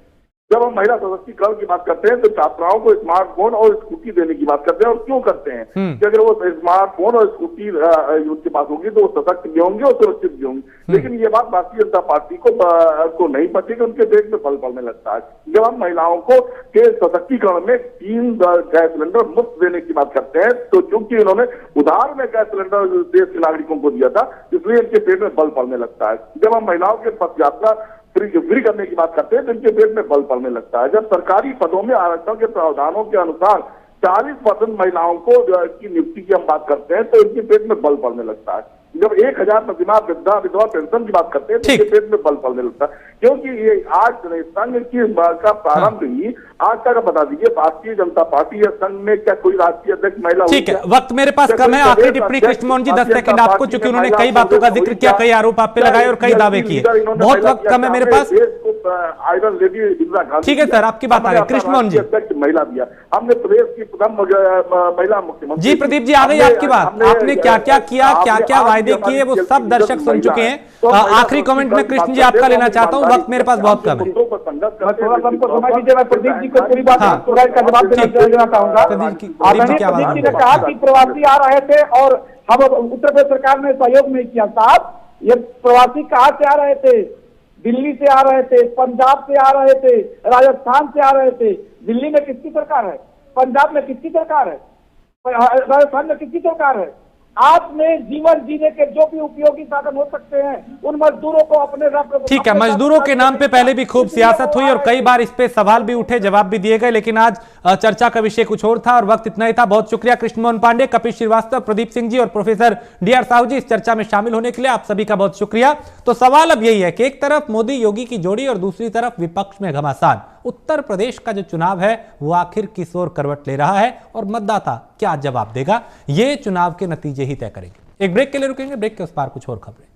जब हम महिला सशक्तिकरण की बात करते हैं तो छात्राओं को स्मार्टफोन और स्कूटी देने की बात करते हैं। और क्यों करते हैं कि अगर वो स्मार्टफोन और स्कूटी उनके पास होगी तो वो सशक्त भी होंगे और सुरक्षित भी होंगे। लेकिन ये बात भारतीय जनता पार्टी को नहीं पड़ती कि उनके पेट में फल पड़ने लगता है। जब हम महिलाओं को के सशक्तिकरण में 3 गैस सिलेंडर मुफ्त देने की बात करते हैं तो चूंकि उन्होंने उधार में गैस सिलेंडर देश के नागरिकों को दिया था इसलिए इनके पेट में बल पड़ने लगता है। जब हम महिलाओं के पथ यात्रा फ्री करने की बात करते हैं तो इनके पेट में बल पड़ने लगता है। जब सरकारी पदों में आरक्षण के प्रावधानों के अनुसार 40% महिलाओं को की नियुक्ति की हम बात करते हैं तो इनके पेट में बल पड़ने लगता है। जब 1000 प्रतिमाह विधवा पेंशन की बात करते हैं तो इनके पेट में बल पड़ने लगता है। क्योंकि ये आज संघ की का प्रारंभ ही आज तक बता दीजिए भारतीय जनता पार्टी या संघ में क्या कोई राष्ट्रीय अध्यक्ष महिला? ठीक है, वक्त मेरे पास कम है। आखिरी टिप्पणी कृष्णमोहन जी 10 सेकंड आपको, चूंकि उन्होंने कई बातों का जिक्र किया, कई आरोप आप पे लगाए और कई दावे किए। बहुत वक्त कम है मेरे पास। आयरन लेडी इंदिरा गांधी, ठीक है सर, आपकी बात आ गई। कृष्णमोहन जी महिला दिया, हमने प्रदेश की प्रथम महिला मुख्यमंत्री। जी प्रदीप जी, आ गई आपकी बात। आपने क्या क्या किया, क्या क्या वायदे किए, वो सब दर्शक सुन चुके हैं। आखिरी कमेंट में कृष्ण जी आपका लेना चाहता हूँ, वक्त मेरे पास बहुत कम है। मैं प्रदीप जी को पूरी बात का जवाब देना चाहूंगा। प्रदीप जी ने कहा कि प्रवासी आ रहे थे और हम उत्तर प्रदेश सरकार ने सहयोग नहीं किया। साहब, ये प्रवासी कहाँ से आ रहे थे? दिल्ली से आ रहे थे, पंजाब से आ रहे थे, राजस्थान से आ रहे थे। दिल्ली में किसकी सरकार है? पंजाब में किसकी सरकार है? राजस्थान में किसकी सरकार है? आपने जीवन जीने के जो भी उपयोगी साधन हो सकते हैं उन मजदूरों को अपने ठीक है, मजदूरों के नाम पे पहले भी खूब सियासत हुई और कई बार इस पे सवाल भी उठे, जवाब भी दिए गए, लेकिन आज चर्चा का विषय कुछ और था और वक्त इतना ही था। बहुत शुक्रिया कृष्णमोहन पांडे, कपिल श्रीवास्तव, प्रदीप सिंह जी और प्रोफेसर डीआर साहू जी इस चर्चा में शामिल होने के लिए। आप सभी का बहुत शुक्रिया। तो सवाल अब यही है कि एक तरफ मोदी योगी की जोड़ी और दूसरी तरफ विपक्ष में घमासान। उत्तर प्रदेश का जो चुनाव है वो आखिर किस ओर करवट ले रहा है और मतदाता क्या जवाब देगा, ये चुनाव के नतीजे ही तय करेंगे। एक ब्रेक के लिए रुकेंगे, ब्रेक के उस पार कुछ और खबरें।